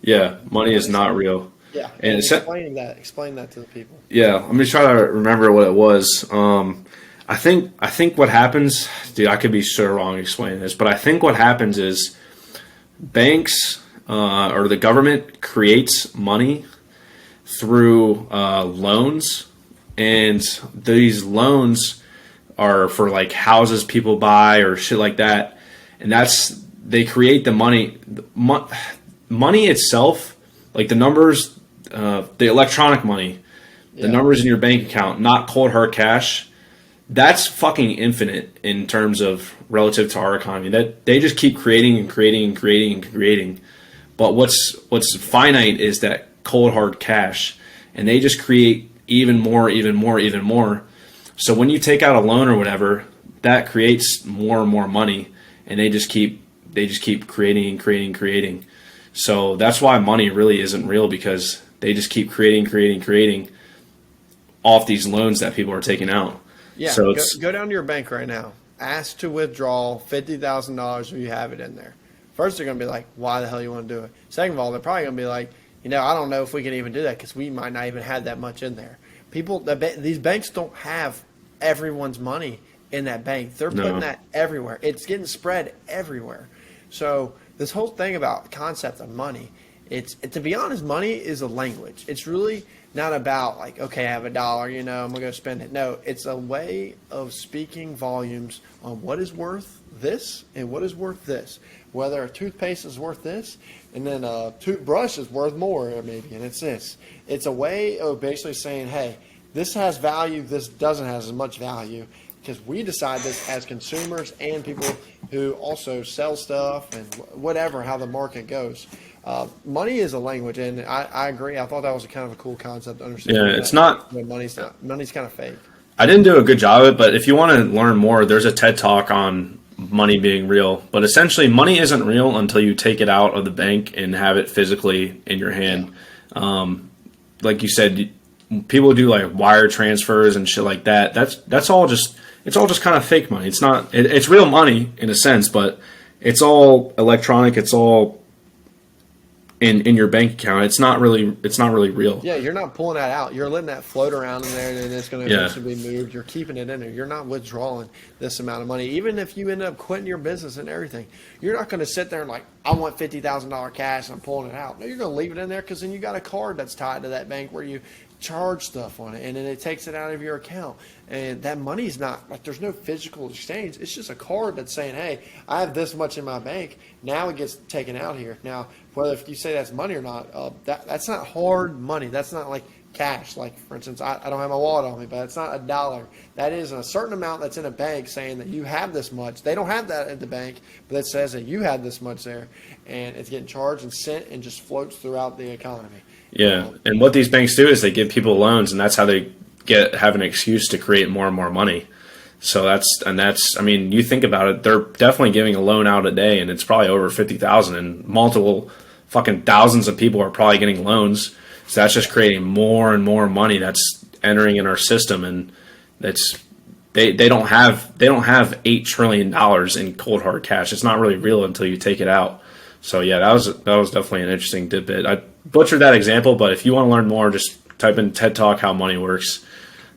Yeah, money is not real. Yeah, and explain that to the people. Yeah, let me try to remember what it was. I think what happens, dude, I could be so wrong explaining this, but I think what happens is banks or the government creates money through loans, and these loans are for like houses people buy or shit like that, and they create the money. Money itself, like the numbers, the electronic money, the numbers in your bank account, not cold hard cash. That's fucking infinite in terms of relative to our economy. That they just keep creating and creating and creating and creating. But what's finite is that cold hard cash, and they just create even more, even more, even more. So when you take out a loan or whatever, that creates more and more money, and they just keep creating and creating and creating. So that's why money really isn't real, because they just keep creating off these loans that people are taking out. Yeah, so go down to your bank right now. Ask to withdraw $50,000 if you have it in there. First, they're going to be like, why the hell you want to do it? Second of all, they're probably going to be like, I don't know if we can even do that because we might not even have that much in there. These banks don't have everyone's money in that bank. They're putting that everywhere. It's getting spread everywhere. So this whole thing about the concept of money, to be honest, money is a language. It's really not about like, okay, I have $1, I'm going to go spend it. No, it's a way of speaking volumes on what is worth this and what is worth this. Whether a toothpaste is worth this and then a toothbrush is worth more, maybe, and it's this. It's a way of basically saying, hey, this has value, this doesn't have as much value, because we decide this as consumers and people who also sell stuff and whatever, how the market goes. Money is a language, and I agree. I thought that was kind of a cool concept to understand. Yeah, it's not. Money's kind of fake. I didn't do a good job of it, but if you want to learn more, there's a TED Talk on money being real. But essentially, money isn't real until you take it out of the bank and have it physically in your hand. Yeah. Like you said, people do like wire transfers and shit like that. That's all just. It's all just kind of fake money. It's not. It's real money in a sense, but it's all electronic. It's all in your bank account. It's not really real. Yeah, you're not pulling that out. You're letting that float around in there, and then it's going to eventually be moved. You're keeping it in there. You're not withdrawing this amount of money. Even if you end up quitting your business and everything, you're not going to sit there and like, I want $50,000 cash, I'm pulling it out. No, you're going to leave it in there, because then you got a card that's tied to that bank where you charge stuff on it, and then it takes it out of your account. And that money's not like, there's no physical exchange. It's just a card that's saying, hey, I have this much in my bank. Now it gets taken out here. Now, whether if you say that's money or not, that's not hard money. That's not like cash. Like, for instance, I don't have my wallet on me, but it's not $1. That is a certain amount that's in a bank saying that you have this much. They don't have that at the bank, but it says that you had this much there, and it's getting charged and sent and just floats throughout the economy. Yeah, and what these banks do is they give people loans, and that's how they have an excuse to create more and more money. So that's I mean, you think about it, they're definitely giving a loan out a day, and it's probably over 50,000 and multiple fucking thousands of people are probably getting loans. So that's just creating more and more money that's entering in our system, and they don't have $8 trillion in cold hard cash. It's not really real until you take it out. So yeah, that was definitely an interesting tidbit. I butchered that example, but if you want to learn more, just type in TED Talk how money works.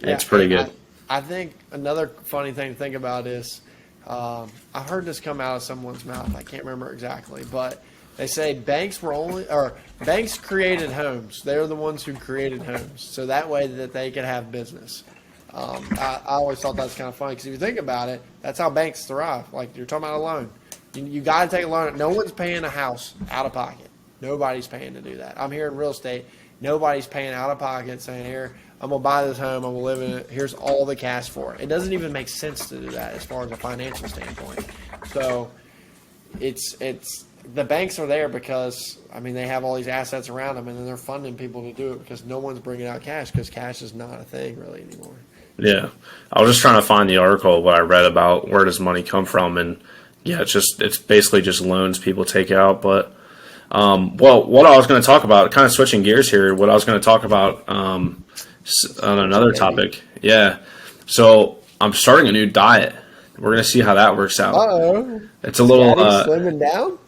Yeah, it's pretty good. I think another funny thing to think about is I heard this come out of someone's mouth. I can't remember exactly, but they say banks created homes. They're the ones who created homes, so that way that they could have business. I always thought that's kind of funny because if you think about it, that's how banks thrive. Like you're talking about a loan. You got to take a loan. No one's paying a house out of pocket. Nobody's paying to do that. I'm here in real estate. Nobody's paying out of pocket saying, here, I'm going to buy this home. I'm going to live in it. Here's all the cash for it. It doesn't even make sense to do that as far as a financial standpoint. So it's the banks are there because, I mean, they have all these assets around them, and then they're funding people to do it because no one's bringing out cash because cash is not a thing really anymore. Yeah. I was just trying to find the article what I read about where does money come from, and yeah, it's basically just loans people take out. But what I was going to talk about, kind of switching gears here, what I was going to talk about on another topic. Yeah. So I'm starting a new diet. We're going to see how that works out. Uh-oh. It's a little slimming down?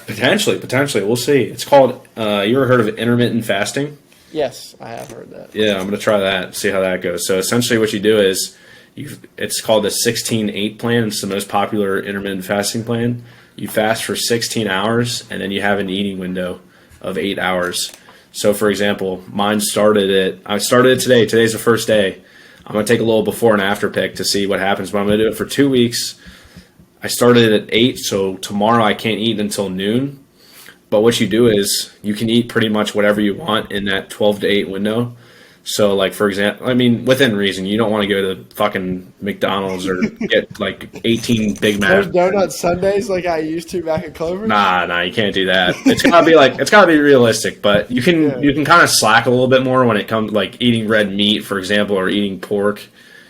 Potentially. We'll see. It's called, you ever heard of intermittent fasting? Yes, I have heard that. Yeah, I'm going to try that, see how that goes. So essentially what you do is, it's called the 16-8 plan. It's the most popular intermittent fasting plan. You fast for 16 hours, and then you have an eating window of 8 hours. So, for example, I started it today. Today's the first day. I'm going to take a little before and after pic to see what happens, but I'm going to do it for 2 weeks. I started at 8, so tomorrow I can't eat until noon. But what you do is you can eat pretty much whatever you want in that 12 to 8 window. So, like, for example, I mean, within reason, you don't want to go to fucking McDonald's or get, like, 18 Big Macs. Donut Sundays like I used to back in Clover? Nah, you can't do that. It's gotta be realistic, but you can kind of slack a little bit more when it comes, like, eating red meat, for example, or eating pork.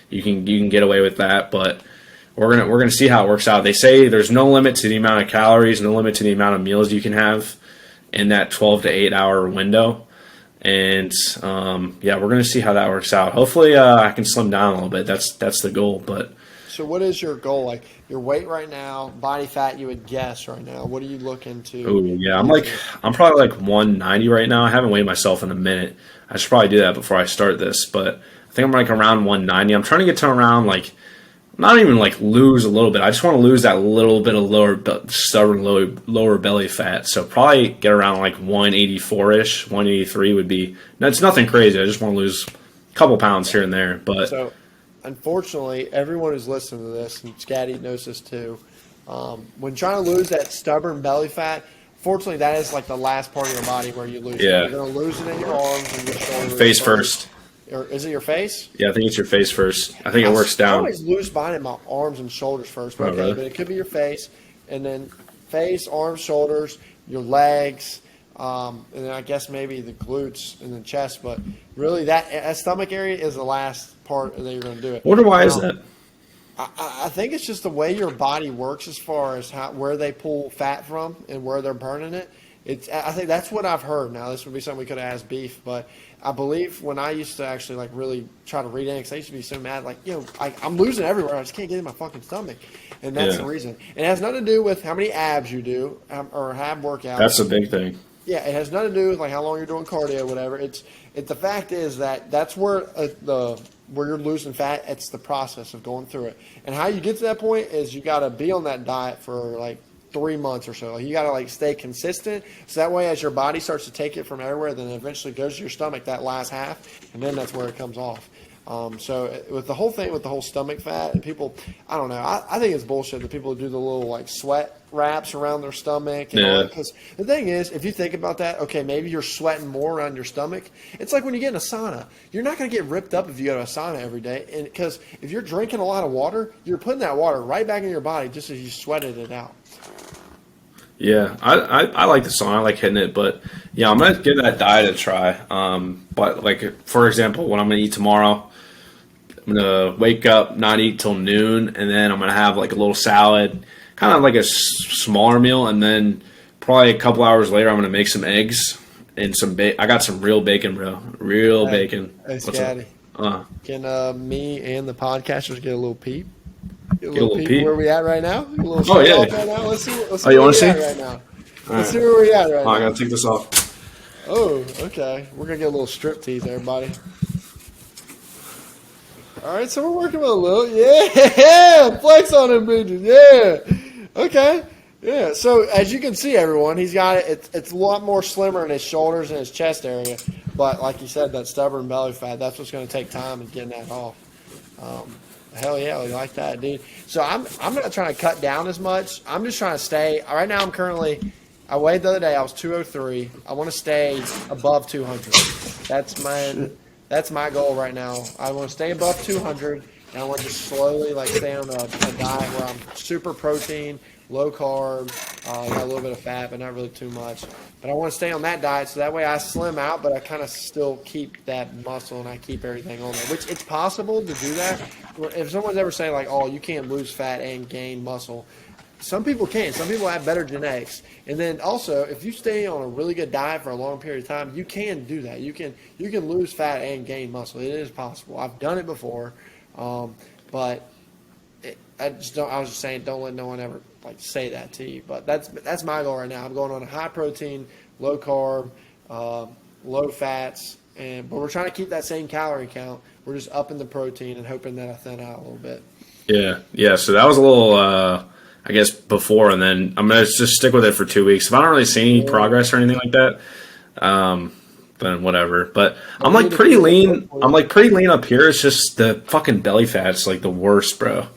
You can get away with that, but we're gonna see how it works out. They say there's no limit to the amount of calories, no limit to the amount of meals you can have in that 12 to 8 hour window. And we're going to see how that works out. Hopefully, I can slim down a little bit. That's the goal. But so, what is your goal? Like your weight right now, body fat? You would guess right now. What are you looking to? Oh yeah, I'm probably like 190 right now. I haven't weighed myself in a minute. I should probably do that before I start this. But I think I'm like around 190. I'm trying to get to around like, not even like lose a little bit. I just want to lose that little bit of stubborn lower belly fat. So probably get around like 184-ish, 183 would be. That's nothing crazy. I just want to lose a couple pounds here and there. But so, unfortunately, everyone who's listening to this, and Scatty knows this too, when trying to lose that stubborn belly fat, fortunately, that is like the last part of your body where you lose it. You're going to lose it in your arms and your shoulders. Face first. Or is it your face? Yeah, I think it's your face first. I think it works down. I always lose mine in my arms and shoulders first. But, really? But it could be your face, and then face, arms, shoulders, your legs, and then I guess maybe the glutes and the chest. But really, that stomach area is the last part that you're going to do it. I wonder why is that? I think it's just the way your body works as far as where they pull fat from and where they're burning it. I think that's what I've heard. Now, this would be something we could have asked Beef, but I believe when I used to actually like really try to read it, because I used to be so mad, like, I'm losing everywhere. I just can't get in my fucking stomach. And that's the reason. It has nothing to do with how many abs you do or ab workouts. That's a big thing. Yeah, it has nothing to do with like how long you're doing cardio, whatever. It's the fact is that's where where you're losing fat. It's the process of going through it. And how you get to that point is you got to be on that diet for like 3 months or so. You got to like stay consistent. So that way, as your body starts to take it from everywhere, then it eventually goes to your stomach, that last half, and then that's where it comes off. So with the whole thing, with the whole stomach fat, and people, I don't know, I think it's bullshit that people do the little like sweat wraps around their stomach. And all that. Because the thing is, if you think about that, okay, maybe you're sweating more around your stomach. It's like when you get in a sauna. You're not going to get ripped up if you go to a sauna every day. And because if you're drinking a lot of water, you're putting that water right back in your body just as you sweated it out. Yeah, I like the song. I like hitting it, but yeah, I'm gonna give that diet a try. But like for example, what I'm gonna eat tomorrow, I'm gonna wake up, not eat till noon, and then I'm gonna have like a little salad, kind of like a smaller meal, and then probably a couple hours later, I'm going to make some eggs and some I got some real bacon, bro. Real bacon. Hey, Scotty. Can me and the podcasters get a little peep? Get a little peep where we at right now? A little right now? Let's see you want to see? Right now. Let's see where we at right now. I got to take this off. Oh, okay. We're going to get a little strip tease, everybody. All right, so we're working with a little. Yeah, flex on him, bitches. Yeah. Okay. Yeah, so as you can see, everyone, he's got it. It's a lot more slimmer in his shoulders and his chest area. But like you said, that stubborn belly fat, that's what's going to take time in getting that off. Hell yeah, we like that, dude. So I'm not trying to cut down as much. I'm just trying to stay. Right now, I weighed the other day. I was 203. I want to stay above 200. That's my goal right now. I want to stay above 200, and I want to just slowly stay on a diet where I'm super protein, low carb, got a little bit of fat, but not really too much. But I want to stay on that diet so that way I slim out, but I kind of still keep that muscle and I keep everything on there. Which it's possible to do that. If someone's ever saying you can't lose fat and gain muscle, some people can. Some people have better genetics. And then also, if you stay on a really good diet for a long period of time, you can do that. You can lose fat and gain muscle. It is possible. I've done it before, but I was just saying, don't let no one ever say that to you. But that's my goal right now. I'm going on a high protein, low carb, low fats, but we're trying to keep that same calorie count. We're just upping the protein and hoping that I thin out a little bit. Yeah. So that was a little, I guess, before, and then I'm gonna just stick with it for 2 weeks. If I don't really see any progress or anything like that, then whatever. But I'm pretty lean. I'm pretty lean up here. It's just the fucking belly fat's the worst, bro.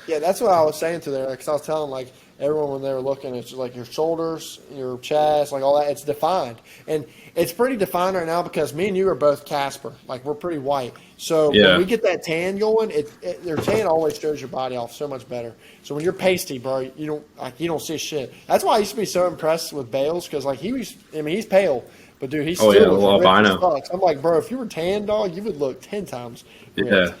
Yeah, that's what I was saying to them, because I was telling everyone when they were looking, it's just your shoulders, your chest, all that. It's defined, and it's pretty defined right now because me and you are both Casper. We're pretty white. So when we get that tan going, your tan always shows your body off so much better. So when you're pasty, bro, you don't see shit. That's why I used to be so impressed with Bales, because he's pale, but dude, he's still albino. I'm like, bro, if you were tan, dog, you would look 10 times. Yeah.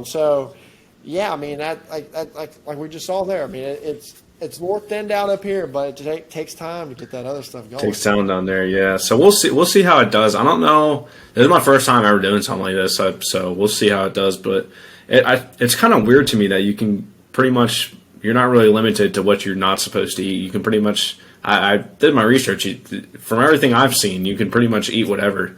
So. Yeah, I mean that like we just saw there. I mean it's more thinned out up here, but it takes time to get that other stuff going. Takes time down there, yeah. So we'll see how it does. I don't know. This is my first time ever doing something like this, so we'll see how it does. But it's kind of weird to me that you can pretty much, you're not really limited to what you're not supposed to eat. You can pretty much. I did my research. From everything I've seen, you can pretty much eat whatever.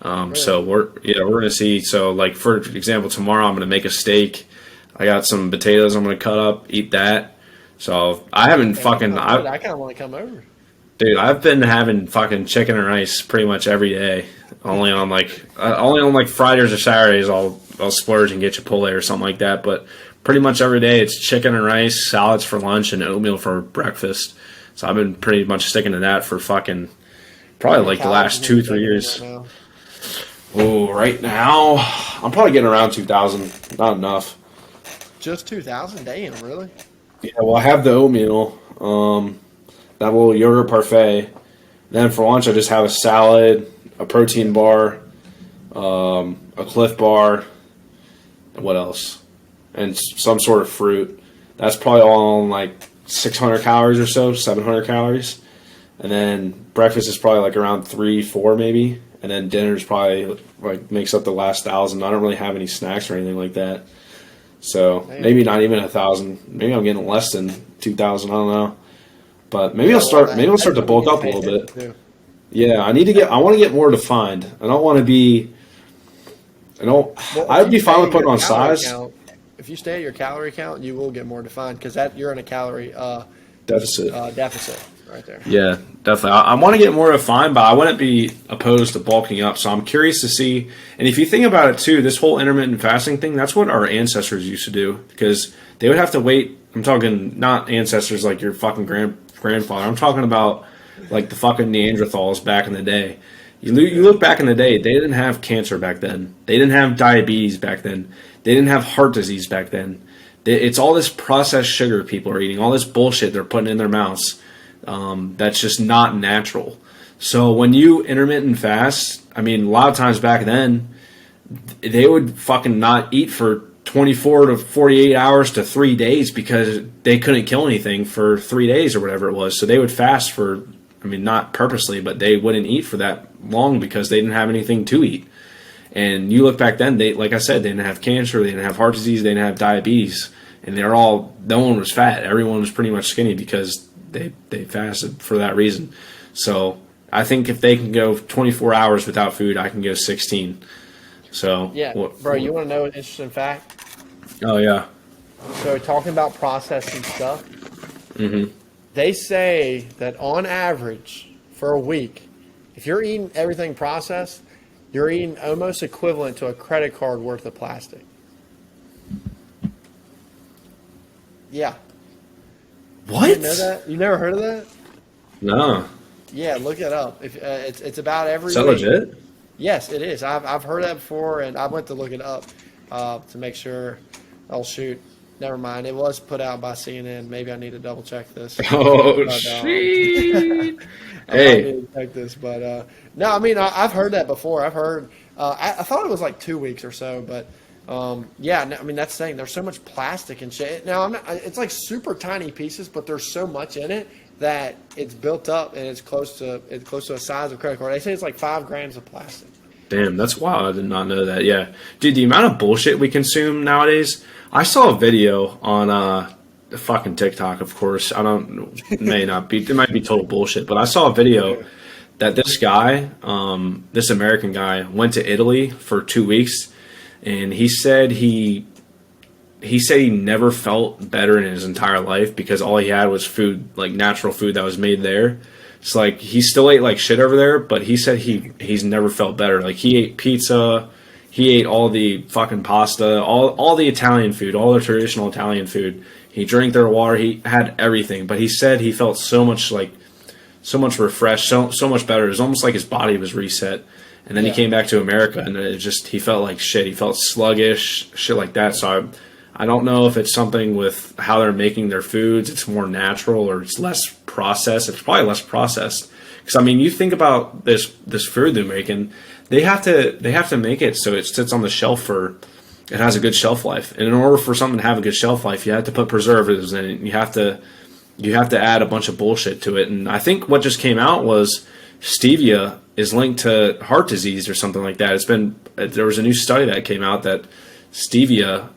Really? So we're gonna see. So for example, tomorrow I'm gonna make a steak. I got some potatoes I'm going to cut up, eat that. So I haven't I kind of want to come over. Dude, I've been having fucking chicken and rice pretty much every day. Only on Fridays or Saturdays I'll splurge and get Chipotle or something like that. But pretty much every day it's chicken and rice, salads for lunch, and oatmeal for breakfast. So I've been pretty much sticking to that for fucking probably the last 2-3 years. Right now I'm probably getting around 2,000. Not enough. Just 2,000? Damn, really? Yeah, well, I have the oatmeal, that little yogurt parfait. Then for lunch, I just have a salad, a protein bar, a Cliff Bar, and what else? And some sort of fruit. That's probably all on 600 calories or so, 700 calories. And then breakfast is probably around 3-4 maybe. And then dinner's probably makes up the last 1,000. I don't really have any snacks or anything like that. So maybe not even 1,000. Maybe I'm getting less than 2,000. I don't know, but maybe I'll start to bulk up a little bit. Yeah, I want to get more defined. I don't want to be. I'd be fine with putting on size. If you stay at your calorie count, you will get more defined because you're in a calorie deficit. Deficit right there. Yeah, definitely. I want to get more defined, but I wouldn't be opposed to bulking up. So I'm curious to see. And if you think about it too, this whole intermittent fasting thing, that's what our ancestors used to do, because they would have to wait. I'm talking not ancestors like your fucking grandfather. I'm talking about the fucking Neanderthals back in the day. You look back in the day, they didn't have cancer back then. They didn't have diabetes back then. They didn't have heart disease back then. It's all this processed sugar people are eating, all this bullshit they're putting in their mouths. That's just not natural. So when you intermittent fast, I mean, a lot of times back then, they would fucking not eat for 24 to 48 hours to 3 days because they couldn't kill anything for 3 days or whatever it was. So they would fast for I mean, not purposely, but they wouldn't eat for that long because they didn't have anything to eat. And you look back then, like I said, they didn't have cancer, they didn't have heart disease, they didn't have diabetes, and no one was fat. Everyone was pretty much skinny because they fasted for that reason. So I think if they can go 24 hours without food, I can go 16. So yeah, bro, you want to know an interesting fact? Oh yeah. So talking about processing stuff, they say that on average for a week, if you're eating everything processed, you're eating almost equivalent to a credit card worth of plastic. Yeah. What? You know that? You never heard of that? No. Yeah, look it up. If it's about every Is that week. legit? Yes, it is. I've heard that before, and I went to look it up to make sure. Oh shoot, never mind. It was put out by CNN. Maybe I need to double check this. Oh shit! Hey, I need to check this, but no, I mean I've heard that before. I've heard. I thought it was like 2 weeks or so, but yeah. I mean that's saying there's so much plastic and shit. Now it's like super tiny pieces, but there's so much in it that it's built up and it's close to a size of a credit card. They say it's like 5 grams of plastic. Damn, that's wild. I did not know that. Yeah, dude, the amount of bullshit we consume nowadays. I saw a video on fucking TikTok, of course. It might be total bullshit, but I saw a video that this guy, this American guy, went to Italy for 2 weeks, and he said he never felt better in his entire life because all he had was food, like natural food that was made there. It's like he still ate like shit over there, but he said he's never felt better. Like he ate pizza, he ate all the fucking pasta, all the Italian food, all the traditional Italian food. He drank their water, he had everything, but he said he felt so much refreshed, so much better. It was almost like his body was reset. And then he came back to America, and he felt like shit. He felt sluggish, shit like that. So I don't know if it's something with how they're making their foods. It's more natural or it's less processed. It's probably less processed. Because I mean, you think about this food they're making. They have to make it so it sits on the shelf it has a good shelf life. And in order for something to have a good shelf life, you have to put preservatives in it. You have to add a bunch of bullshit to it. And I think what just came out was stevia is linked to heart disease or something like that. There was a new study that came out that stevia,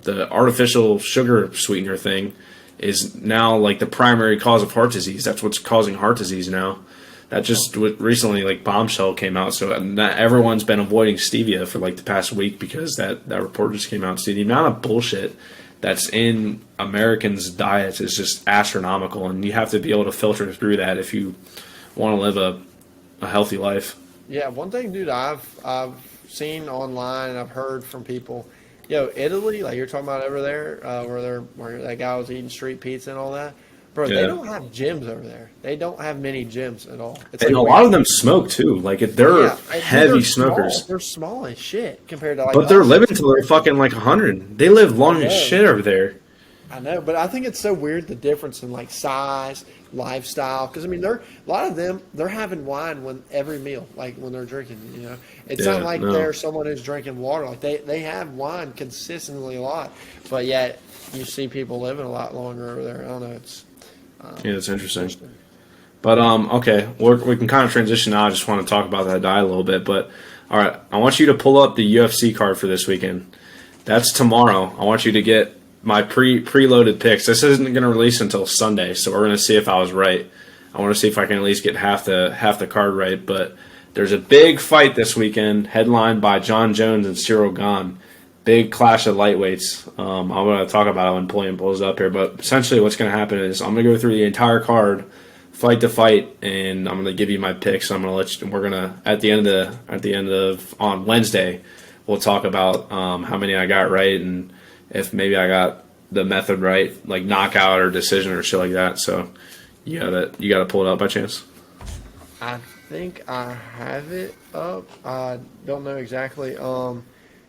the artificial sugar sweetener thing, is now like the primary cause of heart disease. That's what's causing heart disease now. That just recently, like bombshell came out. So everyone's been avoiding stevia for like the past week because that report just came out. See, the amount of bullshit that's in Americans' diets is just astronomical, and you have to be able to filter through that if you want to live a healthy life. Yeah, one thing, dude, I've seen online and I've heard from people, Italy, like you're talking about over there, where that guy was eating street pizza and all that. Bro, they don't have gyms over there. They don't have many gyms at all. And a lot of them smoke too. Like they're heavy smokers. They're small as shit compared to But they're living till they're fucking like 100. They live long as shit over there. I know, but I think it's so weird the difference in like size, lifestyle. Because I mean, a lot of them they're having wine every meal, like when they're drinking. It's not like they're someone who's drinking water. Like they have wine consistently a lot, but yet you see people living a lot longer over there. I don't know. It's interesting. But okay, we can kind of transition now. I just want to talk about that diet a little bit. But all right, I want you to pull up the UFC card for this weekend. That's tomorrow. I want you to get my preloaded picks. This isn't going to release until Sunday, so we're going to see if I was right. I want to see if I can at least get half the card right. But there's a big fight this weekend, headlined by John Jones and Cyril Gane. Big clash of lightweights. I'm going to talk about it when Pulliam pulls up here. But essentially what's going to happen is I'm going to go through the entire card, fight to fight, and I'm going to give you my picks. I'm going to let you. We're going to at the end of on Wednesday, we'll talk about how many I got right and if maybe I got the method right, like knockout or decision or shit like that. So you got to pull it up by chance. I think I have it up. I don't know exactly.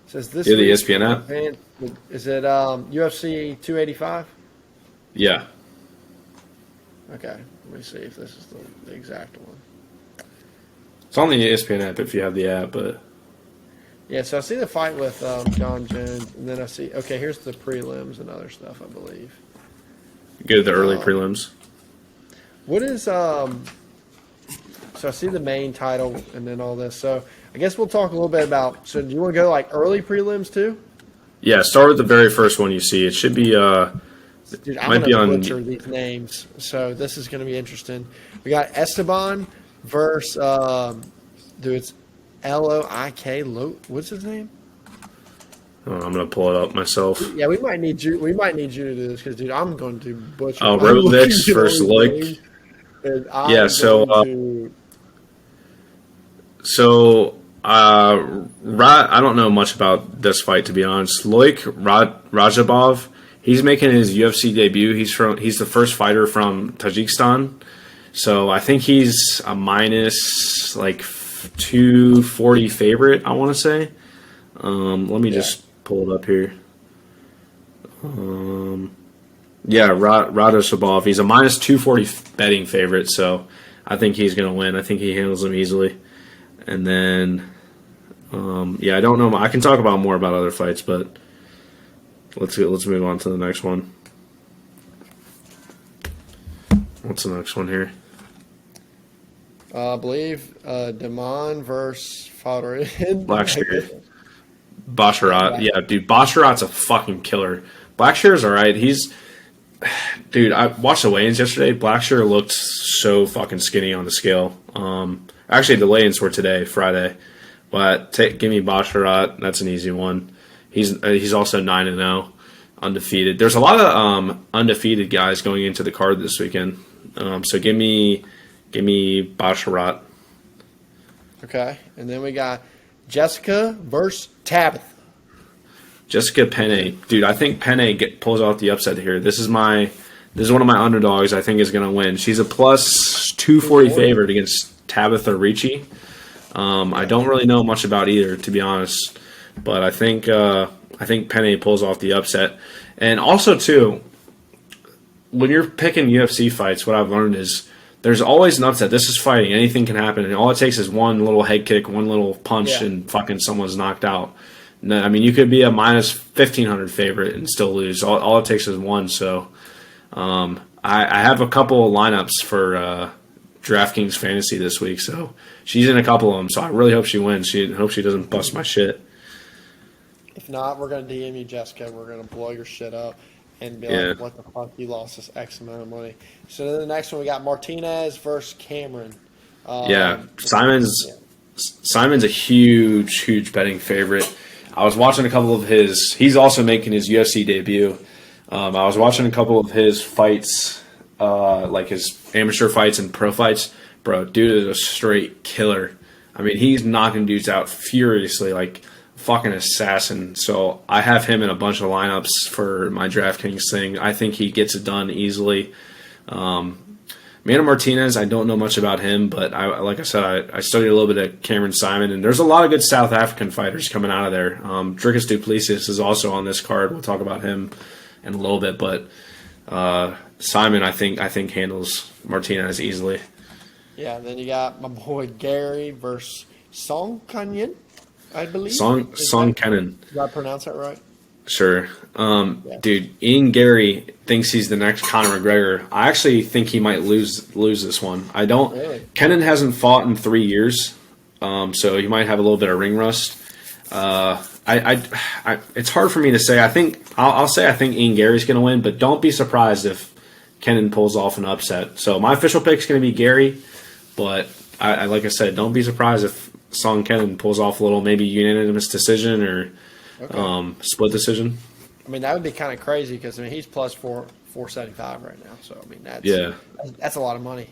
Says this. Yeah, the ESPN app. Is it UFC 285? Yeah. Okay, let me see if this is the exact one. It's on the ESPN app if you have the app, but yeah. So I see the fight with John Jones, and then I see. Okay, here's the prelims and other stuff, I believe. Go to the early prelims. What is So I see the main title and then all this. So I guess we'll talk a little bit about. So do you want to go like early prelims too? Yeah, start with the very first one you see. It should be Dude, I'm going to butcher these names, so this is going to be interesting. We got Esteban versus, dude, it's Loik. What's his name? Oh, I'm going to pull it up myself. Yeah, we might need you. We might need you to do this because, dude, I'm going to butcher. Oh, Rethink versus Loik. Yeah, I don't know much about this fight, to be honest. Loik Rajabov, he's making his UFC debut. He's the first fighter from Tajikistan, so I think he's a minus like 240 favorite, I want to say. Let me just pull it up here. Rajabov, he's a minus 240 betting favorite, so I think he's going to win. I think he handles him easily. And then, I don't know. I can talk about more about other fights, but let's move on to the next one. What's the next one here? I believe Damon versus Farid. Basharat. Yeah, dude, Basharat's a fucking killer. Blackshear's all right. Dude, I watched the weigh-ins yesterday. Blackshear looked so fucking skinny on the scale. Actually, the weigh-ins were today, Friday. But give me Basharat. That's an easy one. He's also 9-0, undefeated. There's a lot of undefeated guys going into the card this weekend. So give me Basharat. Okay, and then we got Jessica versus Tabitha. Jessica Penne. Dude, I think Penne pulls out the upset here. This is one of my underdogs I think is going to win. She's a plus 240 favorite against Tabitha Ricci. I don't really know much about either, to be honest. But I think Penne pulls off the upset. And also, too, when you're picking UFC fights, what I've learned is there's always an upset. This is fighting. Anything can happen. And all it takes is one little head kick, one little punch, and fucking someone's knocked out. No, I mean, you could be a minus 1,500 favorite and still lose. All it takes is one. So I have a couple of lineups for DraftKings Fantasy this week. So she's in a couple of them. So I really hope she wins. I hope she doesn't bust my shit. If not, we're going to DM you, Jessica. We're going to blow your shit up and be like, what the fuck? You lost this X amount of money. So then the next one, we got Martinez versus Cameron. Simon's a huge betting favorite. I was watching a couple of his. He's also making his UFC debut. I was watching a couple of his fights, like his amateur fights and pro fights. Bro, dude is a straight killer. I mean, he's knocking dudes out furiously, like fucking assassin. So I have him in a bunch of lineups for my DraftKings thing. I think he gets it done easily. Manny Martinez, I don't know much about him, but like I said, I studied a little bit of Cameron Simon, and there's a lot of good South African fighters coming out of there. Dricus du Plessis is also on this card. We'll talk about him in a little bit, but Simon, I think handles Martinez easily. Yeah, and then you got my boy Gary versus Song Kanyan, I believe. Song Kenan. Did I pronounce that right? Sure. Dude, Ian Gary thinks he's the next Conor McGregor. I actually think he might lose this one. I don't. Really? Kenan hasn't fought in 3 years, so he might have a little bit of ring rust. It's hard for me to say. I'll say I think Ian Gary's going to win, but don't be surprised if Kenan pulls off an upset. So my official pick is going to be Gary, but like I said, don't be surprised if Song Kenan pulls off a little maybe unanimous decision or split decision. I mean, that would be kind of crazy because he's plus 475 right now. So I mean, that's a lot of money.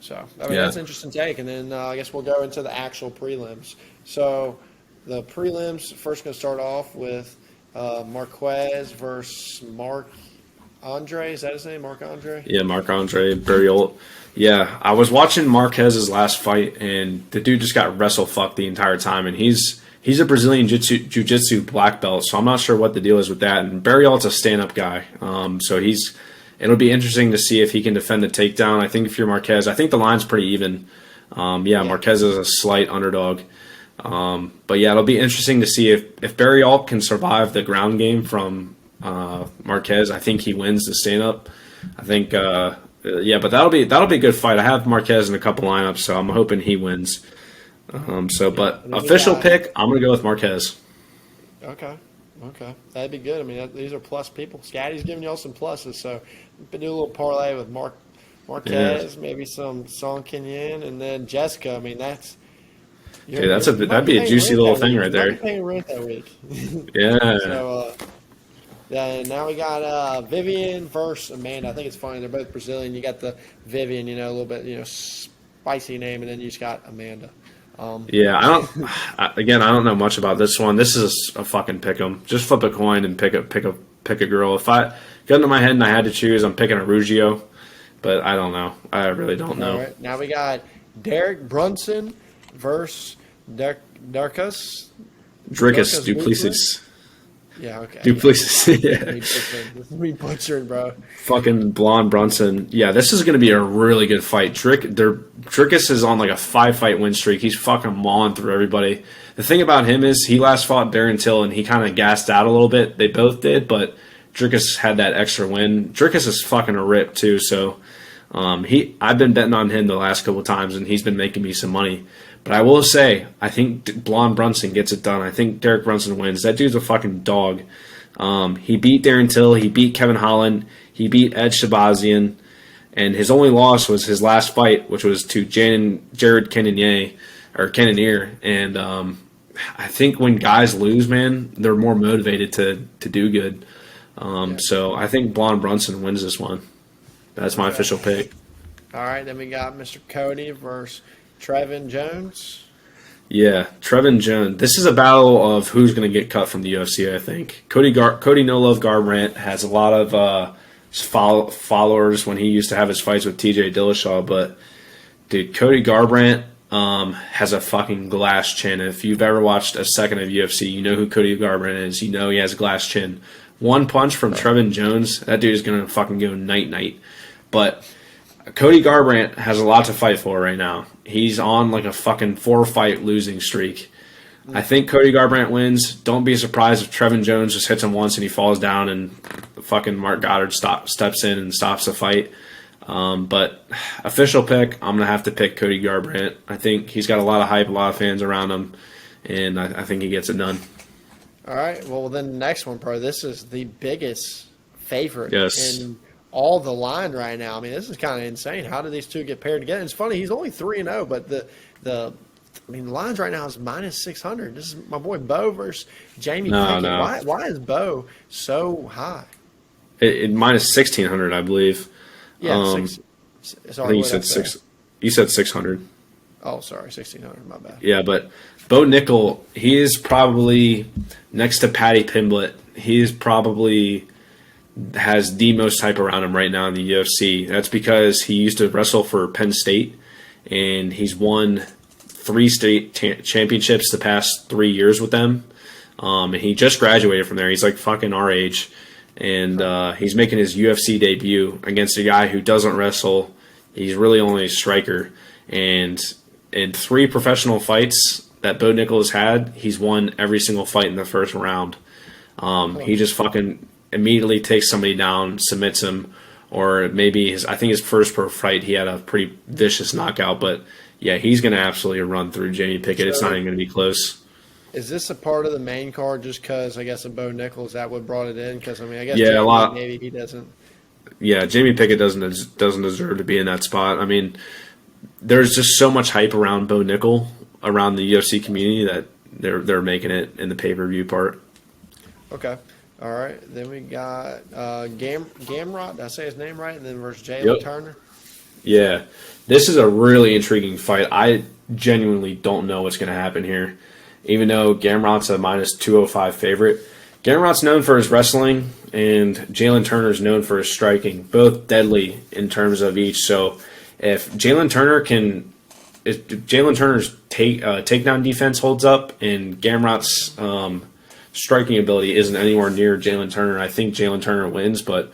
So that's an interesting take. And then I guess we'll go into the actual prelims. So the prelims first going to start off with Marquez versus Mark Andre. Is that his name, Mark Andre? Yeah, Mark Andre Barriol. Yeah, I was watching Marquez's last fight, and the dude just got wrestle fucked the entire time, and he's a Brazilian jiu-jitsu black belt, so I'm not sure what the deal is with that. And Barriol's a stand-up guy, so it'll be interesting to see if he can defend the takedown. I think if you're Marquez, I think the line's pretty even. Marquez is a slight underdog. But yeah, it'll be interesting to see if Barriol can survive the ground game from Marquez. I think he wins the stand-up. I think Yeah, but that'll be a good fight. I have Marquez in a couple lineups, so I'm hoping he wins. But official pick, I'm gonna go with Marquez. Okay, that'd be good. I mean, these are plus people. Scotty's giving y'all some pluses, so do a little parlay with Marquez, maybe some Song Kenyan, and then Jessica. I mean, that'd be a juicy little thing right there. Paying rent that week. Yeah. So. Now we got Vivian versus Amanda. I think it's funny. They're both Brazilian. You got the Vivian, a little bit, spicy name, and then you just got Amanda. I don't know much about this one. This is a fucking pick 'em. Just flip a coin and pick a girl. If I got into my head and I had to choose, I'm picking a Ruggiero, but I don't know. I really don't know. All right. Now we got Derek Brunson versus Dricus Duplessis. Yeah, okay. Duplessis, yeah. This is me butchering, bro. Fucking blonde Brunson. Yeah, this is going to be a really good fight. Dricus is on like a 5-fight win streak. He's fucking mauling through everybody. The thing about him is he last fought Darren Till and he kind of gassed out a little bit. They both did, but Dricus had that extra win. Dricus is fucking a rip too, so I've been betting on him the last couple of times and he's been making me some money. But I will say, I think Blonde Brunson gets it done. I think Derek Brunson wins. That dude's a fucking dog. He beat Darren Till. He beat Kevin Holland. He beat Ed Shabazian. And his only loss was his last fight, which was to Jared Cannonier. And I think when guys lose, man, they're more motivated to do good. So I think Blonde Brunson wins this one. That's my official pick. All right, then we got Mr. Cody versus Trevin Jones. Yeah, Trevin Jones. This is a battle of who's going to get cut from the UFC, I think. Cody No Love Garbrandt has a lot of followers when he used to have his fights with TJ Dillashaw, but dude, Cody Garbrandt has a fucking glass chin. If you've ever watched a second of UFC, you know who Cody Garbrandt is. You know he has a glass chin. One punch from Trevin Jones, that dude is going to fucking go night-night. But Cody Garbrandt has a lot to fight for right now. He's on like a fucking 4-fight losing streak. I think Cody Garbrandt wins. Don't be surprised if Trevin Jones just hits him once and he falls down and fucking Mark Goddard steps in and stops the fight. But official pick, I'm going to have to pick Cody Garbrandt. I think he's got a lot of hype, a lot of fans around him, and I think he gets it done. All right. Well, then the next one, bro, this is the biggest favorite in all the line right now. I mean, this is kind of insane. How did these two get paired together? It's funny, he's only 3-0, but the lines right now is minus 600. This is my boy Bo versus Jamie Pickett. No. Why is Bo so high? It minus 1,600, I believe. Yeah, I think you said 600. Oh, sorry, 1,600. My bad. Yeah, but Bo Nickel, he is probably next to Paddy Pimblett. He is probably has the most hype around him right now in the UFC. That's because he used to wrestle for Penn State, and he's won 3 state championships the past 3 years with them. And he just graduated from there. He's like fucking our age, and he's making his UFC debut against a guy who doesn't wrestle. He's really only a striker, and in 3 professional fights that Bo Nickel has had, he's won every single fight in the first round. He just fucking immediately takes somebody down, submits him, or maybe I think his first pro fight he had a pretty vicious knockout. But yeah, he's going to absolutely run through Jamie Pickett. It's not even going to be close. Is this a part of the main card just because I guess of Bo Nickel? Is that what brought it in? Because I guess a lot. Maybe he doesn't. Yeah, Jamie Pickett doesn't deserve to be in that spot. I mean, there's just so much hype around Bo Nickel around the UFC community that they're making it in the pay-per-view part. Okay. All right. Then we got Gamrot. Did I say his name right? And then versus Jalen Turner. Yeah. This is a really intriguing fight. I genuinely don't know what's going to happen here. Even though Gamrot's a minus 205 favorite. Gamrot's known for his wrestling, and Jalen Turner's known for his striking. Both deadly in terms of each. So if Jalen Turner's takedown defense holds up and Gamrot's striking ability isn't anywhere near Jalen Turner, I think Jalen Turner wins. But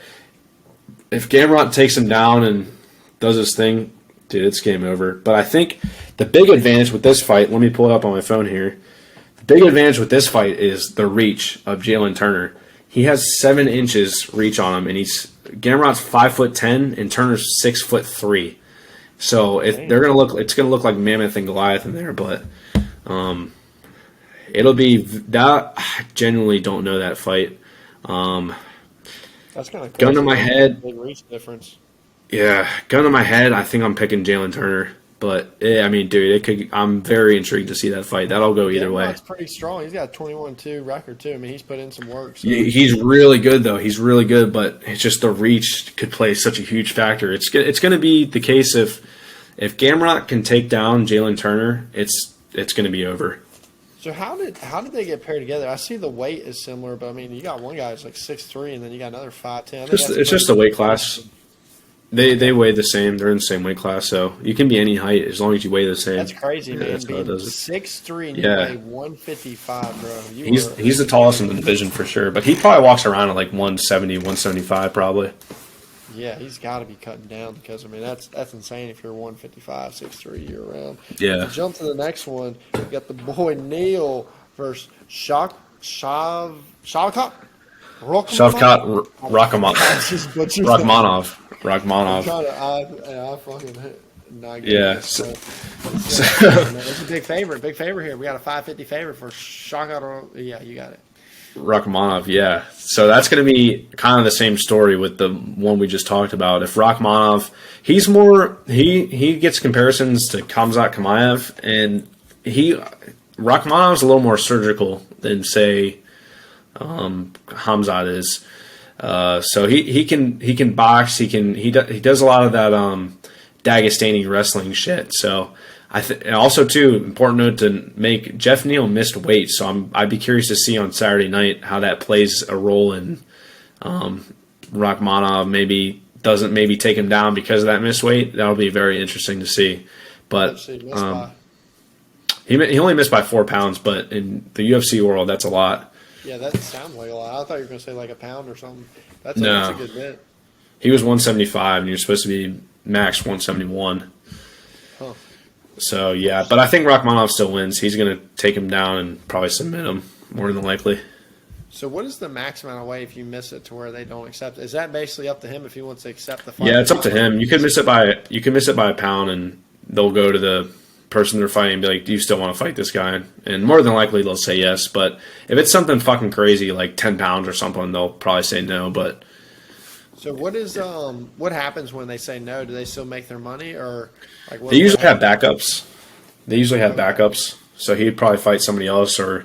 if Gamrot takes him down and does his thing, dude, it's game over. But I think the big advantage with this fight, let me pull it up on my phone here. The big advantage with this fight is the reach of Jalen Turner. He has 7 inches reach on him, and he's Gamrot's 5'10" and Turner's 6'3". So it's gonna look like Mammoth and Goliath in there, but it'll be that. I genuinely don't know that fight. That's kind of gun to my head. Big reach difference. Yeah, gun to my head. I think I'm picking Jalen Turner. But I mean, dude, it could. I'm very intrigued to see that fight. That'll go either way. He's pretty strong. He's got a 21-2 record too. I mean, he's put in some work. So. He's really good though. He's really good, but it's just the reach could play such a huge factor. It's going to be the case if Gamrot can take down Jalen Turner, it's going to be over. So how did they get paired together? I see the weight is similar, but I mean, you got one guy who's like 6'3", and then you got another 5'10". It's just the weight class. They weigh the same. They're in the same weight class, so you can be any height as long as you weigh the same. That's crazy, man. That's Being 6'3" and you weigh 155, bro. He's the tallest in the division for sure, but he probably walks around at like 170, 175 probably. Yeah, he's got to be cutting down because, I mean, that's insane if you're 155, 6'3" year round. Yeah. To jump to the next one, we got the boy Neil versus Shavkat Rakhmonov. I fucking not good. Yeah. It's a big favorite here. We got a 550 favorite for Shavkat. Yeah, you got it. Rakhmonov, yeah. So that's going to be kind of the same story with the one we just talked about. If Rakhmonov, he gets comparisons to Khamzat Chimaev, and Rakhmonov's a little more surgical than say Khamzat is. So he can box. He does a lot of that Dagestani wrestling shit. So and also too, important note to make, Jeff Neal missed weight, so I'd be curious to see on Saturday night how that plays a role in Rakhmonov doesn't take him down because of that missed weight. That'll be very interesting to see. But he only missed by 4 pounds, but in the UFC world, that's a lot. Yeah, that sounds like a lot. I thought you were going to say like a pound or something. That's a good bit. He was 175, and you're supposed to be max 171. Huh. So, yeah. But I think Rakhmonov still wins. He's going to take him down and probably submit him, more than likely. So what is the max amount of weight if you miss it to where they don't accept it? Is that basically up to him if he wants to accept the fight? Yeah, it's up to him. You could miss it by a pound, and they'll go to the person they're fighting and be like, do you still want to fight this guy? And more than likely they'll say yes. But if it's something fucking crazy like 10 pounds or something, they'll probably say no. But so what happens when they say no? Do they still make their money, or like they usually have backups? So he'd probably fight somebody else, or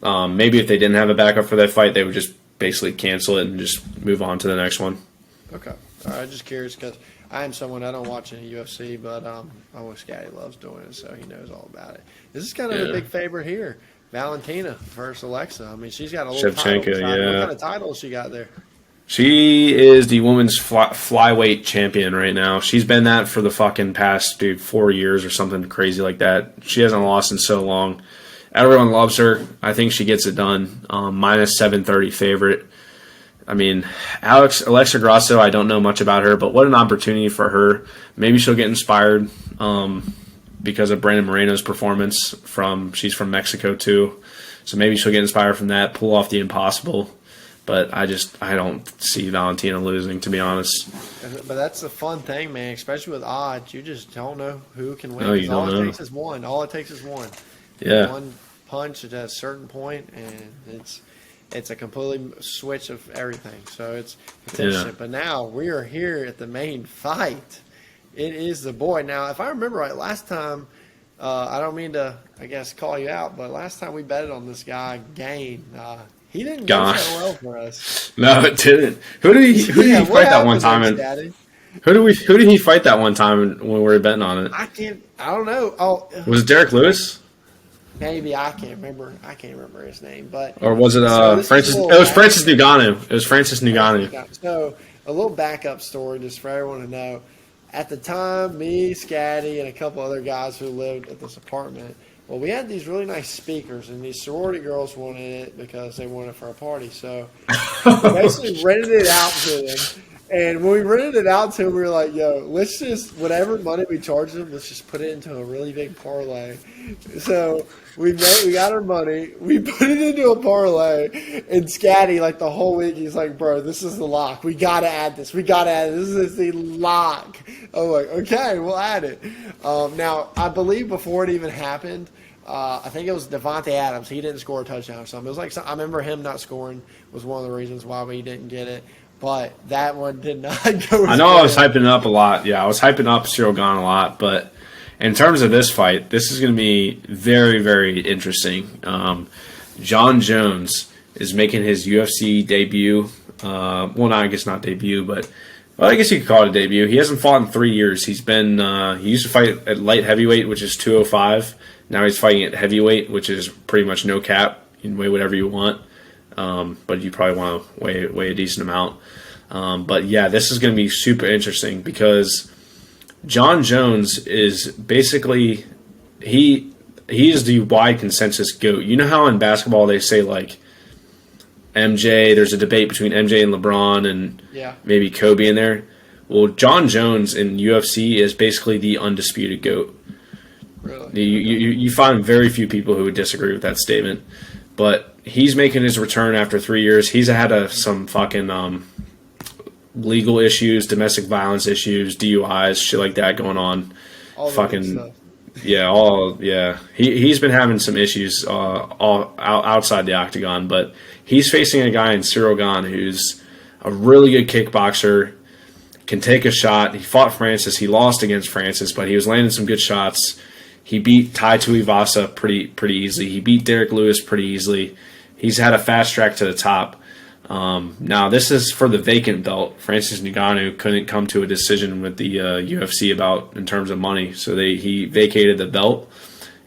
maybe if they didn't have a backup for that fight, they would just basically cancel it and just move on to the next one. Okay. All right. Just curious because I am someone, I don't watch any UFC, but I know Scotty loves doing it, so he knows all about it. This is kind of a big favorite here. Valentina versus Alexa. I mean, she's got a little Shevchenko, title. yeah. What kind of title has she got there? She is the women's flyweight champion right now. She's been that for the fucking past, 4 years or something crazy like that. She hasn't lost in so long. Everyone loves her. I think she gets it done. Minus 730 favorite. I mean, Alexa Grasso, I don't know much about her, but what an opportunity for her. Maybe she'll get inspired because of Brandon Moreno's performance. She's from Mexico too, so maybe she'll get inspired from that, pull off the impossible. But I don't see Valentina losing, to be honest. But that's the fun thing, man, especially with odds. You just don't know who can win. No, you don't know. All it takes is one. Yeah. One punch at a certain point, and it's a completely switch of everything. So it's interesting. But now we are here at the main fight. It is the boy. Now, if I remember right, last time, I don't mean to, I guess, call you out, but last time we betted on this guy, Gain. He didn't go so well for us. No, it didn't. Who did he fight that one time? Who did he fight that one time when we were betting on it? I don't know. Oh, was it Derek Lewis? Maybe I can't remember his name, but or was it Francis? It was Francis Ngannou. It was Francis Ngannou. So a little backup story, just for everyone to know. At the time, me, Scatty, and a couple other guys who lived at this apartment. Well, we had these really nice speakers, and these sorority girls wanted it because they wanted it for a party. So we basically rented it out to them, And when we rented it out to him, we were like, yo, let's just, whatever money we charge him, let's just put it into a really big parlay. So we got our money, we put it into a parlay, and Scatty, like the whole week, he's like, bro, this is the lock. We got to add this. This is the lock. I'm like, okay, we'll add it. Now, I believe before it even happened, I think it was Devontae Adams. He didn't score a touchdown or something. It was like, I remember him not scoring was one of the reasons why we didn't get it. But that one did not go. I know I was hyping it up a lot. Yeah, I was hyping up Cyril Gane a lot. But in terms of this fight, this is going to be very, very interesting. John Jones is making his UFC debut. Well, I guess not debut, but I guess you could call it a debut. He hasn't fought in 3 years. He's been he used to fight at light heavyweight, which is 205. Now he's fighting at heavyweight, which is pretty much no cap. You can weigh whatever you want. But you probably want to weigh a decent amount. But yeah, this is going to be super interesting because John Jones is basically he is the wide consensus GOAT. You know how in basketball they say like MJ, there's a debate between MJ and LeBron and maybe Kobe in there. Well, John Jones in UFC is basically the undisputed GOAT. Really? You find very few people who would disagree with that statement. But he's making his return after 3 years. He's had some fucking legal issues, domestic violence issues, DUIs, shit like that going on. All fucking He's been having some issues all outside the octagon, but he's facing a guy in Cyril Gane who's a really good kickboxer, can take a shot. He fought Francis. He lost against Francis, but he was landing some good shots. He beat Tai Tuivasa pretty easily. He beat Derek Lewis pretty easily. He's had a fast track to the top. Now, this is for the vacant belt. Francis Ngannou couldn't come to a decision with the UFC about in terms of money, so he vacated the belt,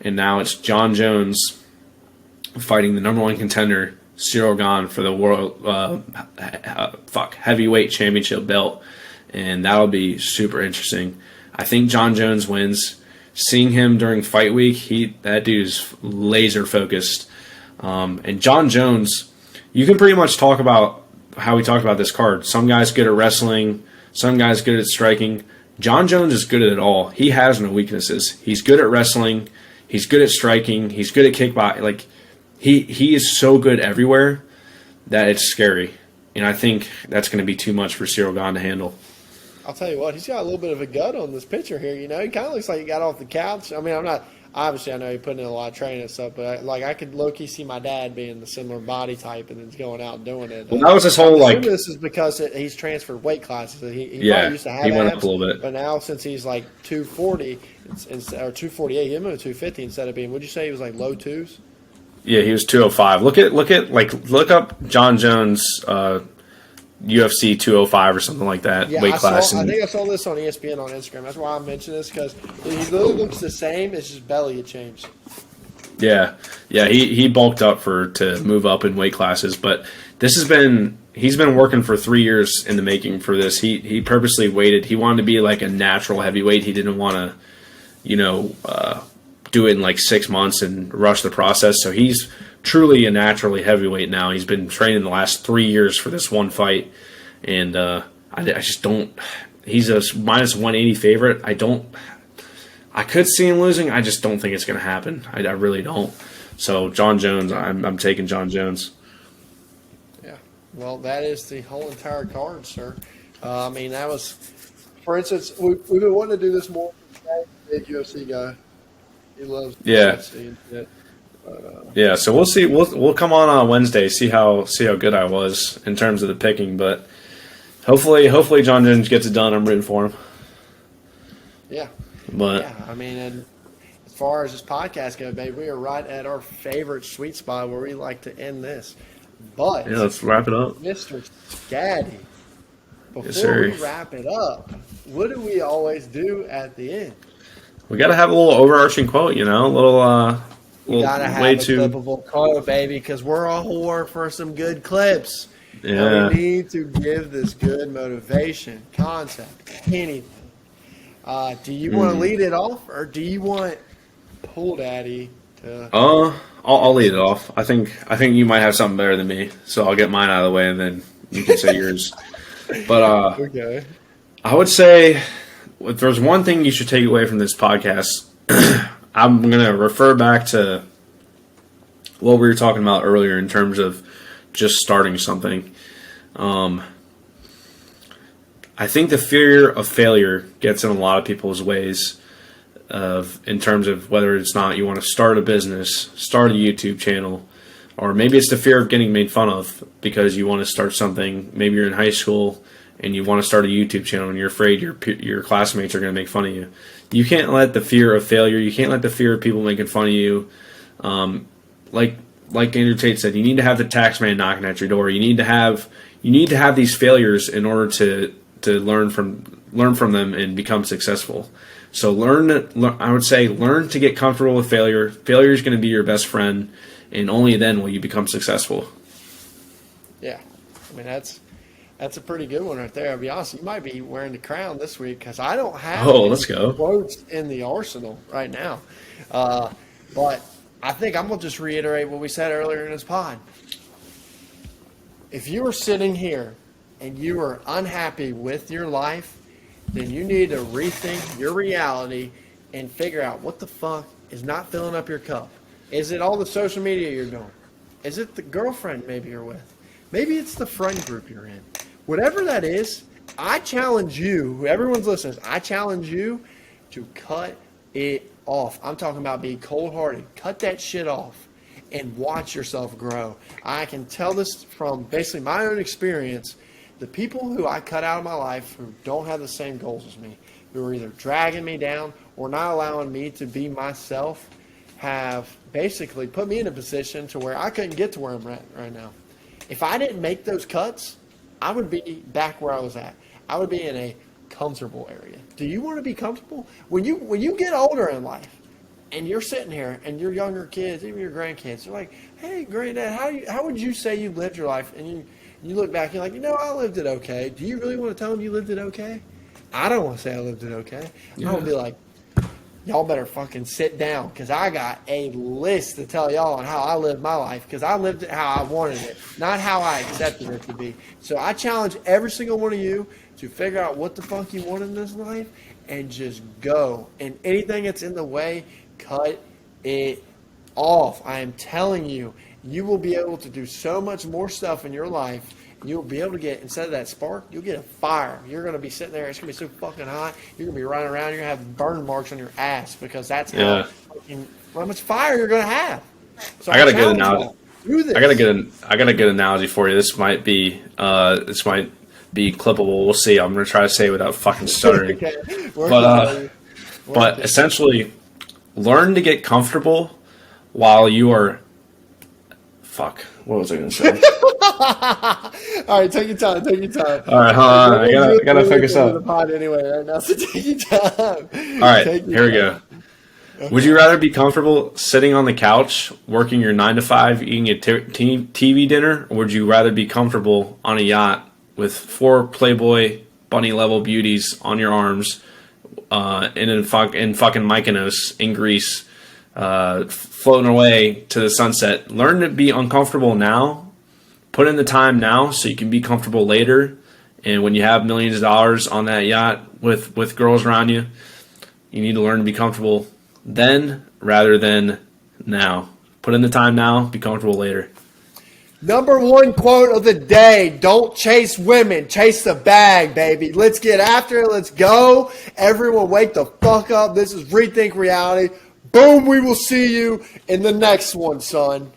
and now it's John Jones fighting the number one contender, Cyril Gane, for the world heavyweight championship belt, and that'll be super interesting. I think John Jones wins. Seeing him during fight week, that dude's laser focused. And John Jones, you can pretty much talk about how we talked about this card. Some guys good at wrestling, some guys good at striking. John Jones is good at it all. He has no weaknesses. He's good at wrestling. He's good at striking. He's good at kickboxing. Like he is so good everywhere that it's scary. And I think that's going to be too much for Cyril Gane to handle. I'll tell you what, he's got a little bit of a gut on this picture here. You know, he kind of looks like he got off the couch. I mean, I'm not obviously I know he's putting in a lot of training and stuff, but I could low key see my dad being the similar body type and then going out and doing it. Well, that was his whole like. This is because he's transferred weight classes. He probably used to have he went abs, up a little bit, but now since he's like 240 or 248, he moved to 250 instead of being. Would you say he was like low twos? Yeah, he was 205. Look up John Jones. UFC 205 or something like that weight class. I think I saw this on ESPN on Instagram. That's why I mentioned this because he literally looks the same. It's just belly had changed. Yeah. He bulked up to move up in weight classes, but he's been working for 3 years in the making for this. He purposely waited. He wanted to be like a natural heavyweight. He didn't want to, do it in like 6 months and rush the process. So he's truly a naturally heavyweight now. He's been training the last 3 years for this one fight, and I just don't. He's a minus 180 favorite. I could see him losing. I just don't think it's going to happen. I really don't. So John Jones, I'm taking John Jones. Yeah, well, that is the whole entire card, sir. I mean, that was, for instance, we've been wanting to do this more. Big UFC guy. He loves UFC and shit. Yeah, so we'll see. We'll come on Wednesday, see how good I was in terms of the picking, but hopefully John Jones gets it done. I'm rooting for him. Yeah, but I mean, and as far as this podcast goes, babe, we are right at our favorite sweet spot where we like to end this. But yeah, let's wrap it up, Mr. Scaddy. Before we wrap it up, what do we always do at the end? We got to have a little overarching quote, a little. You gotta have a clippable quote, baby, because we're a whore for some good clips. Yeah. And we need to give this good motivation, concept, anything. Do you want to lead it off, or do you want Pool Daddy to? I'll lead it off. I think you might have something better than me, so I'll get mine out of the way, and then you can say yours. But okay. I would say if there's one thing you should take away from this podcast, I'm going to refer back to what we were talking about earlier in terms of just starting something. I think the fear of failure gets in a lot of people's ways in terms of whether it's not you want to start a business, start a YouTube channel, or maybe it's the fear of getting made fun of because you want to start something. Maybe you're in high school and you want to start a YouTube channel and you're afraid your classmates are going to make fun of you. You can't let the fear of failure, you can't let the fear of people making fun of you, like Andrew Tate said, you need to have the tax man knocking at your door. You need to have these failures in order to learn from them and become successful. So I would say learn to get comfortable with failure. Failure is going to be your best friend, and only then will you become successful. Yeah, I mean that's a pretty good one right there. I'll be honest, you might be wearing the crown this week because I don't have let's go. quotes in the arsenal right now. But I think I'm going to just reiterate what we said earlier in this pod. If you are sitting here and you are unhappy with your life, then you need to rethink your reality and figure out what the fuck is not filling up your cup. Is it all the social media you're doing? Is it the girlfriend maybe you're with? Maybe it's the friend group you're in. Whatever that is, I challenge you, everyone's listening, I challenge you to cut it off. I'm talking about being cold-hearted. Cut that shit off and watch yourself grow. I can tell this from basically my own experience. The people who I cut out of my life who don't have the same goals as me, who are either dragging me down or not allowing me to be myself, have basically put me in a position to where I couldn't get to where I'm at right now. If I didn't make those cuts, I would be back where I was at. I would be in a comfortable area. Do you want to be comfortable? When you get older in life and you're sitting here and your younger kids, even your grandkids, they're like, hey, granddad, how would you say you lived your life? And you look back, you're like, I lived it okay. Do you really want to tell them you lived it okay? I don't want to say I lived it okay. Yeah. I want to be like, y'all better fucking sit down because I got a list to tell y'all on how I lived my life because I lived it how I wanted it, not how I accepted it to be. So I challenge every single one of you to figure out what the fuck you want in this life and just go. And anything that's in the way, cut it off. I am telling you, you will be able to do so much more stuff in your life. You'll be able to get, instead of that spark, you'll get a fire. You're going to be sitting there. It's going to be so fucking hot. You're going to be running around. You're going to have burn marks on your ass because that's how much fire you're going to have. So I got a good analogy. I got a good analogy for you. This might be clippable. We'll see. I'm going to try to say it without fucking stuttering. Okay. But essentially, learn to get comfortable while you are. Fuck. What was I going to say? All right, take your time. All right, hold on. I gotta focus up. The pod anyway, right now, so take your time. All right, here we go. Okay. Would you rather be comfortable sitting on the couch, working your 9 to 5, eating a TV dinner, or would you rather be comfortable on a yacht with 4 Playboy bunny level beauties on your arms, in fucking Mykonos in Greece? Floating away to the sunset. Learn to be uncomfortable now. Put in the time now so you can be comfortable later. And when you have millions of dollars on that yacht with girls around you, you need to learn to be comfortable then rather than now. Put in the time now. Be comfortable later. Number 1 quote of the day. Don't chase women. Chase the bag, baby. Let's get after it. Let's go. Everyone wake the fuck up. This is Rethink Reality. Boom, we will see you in the next one, son.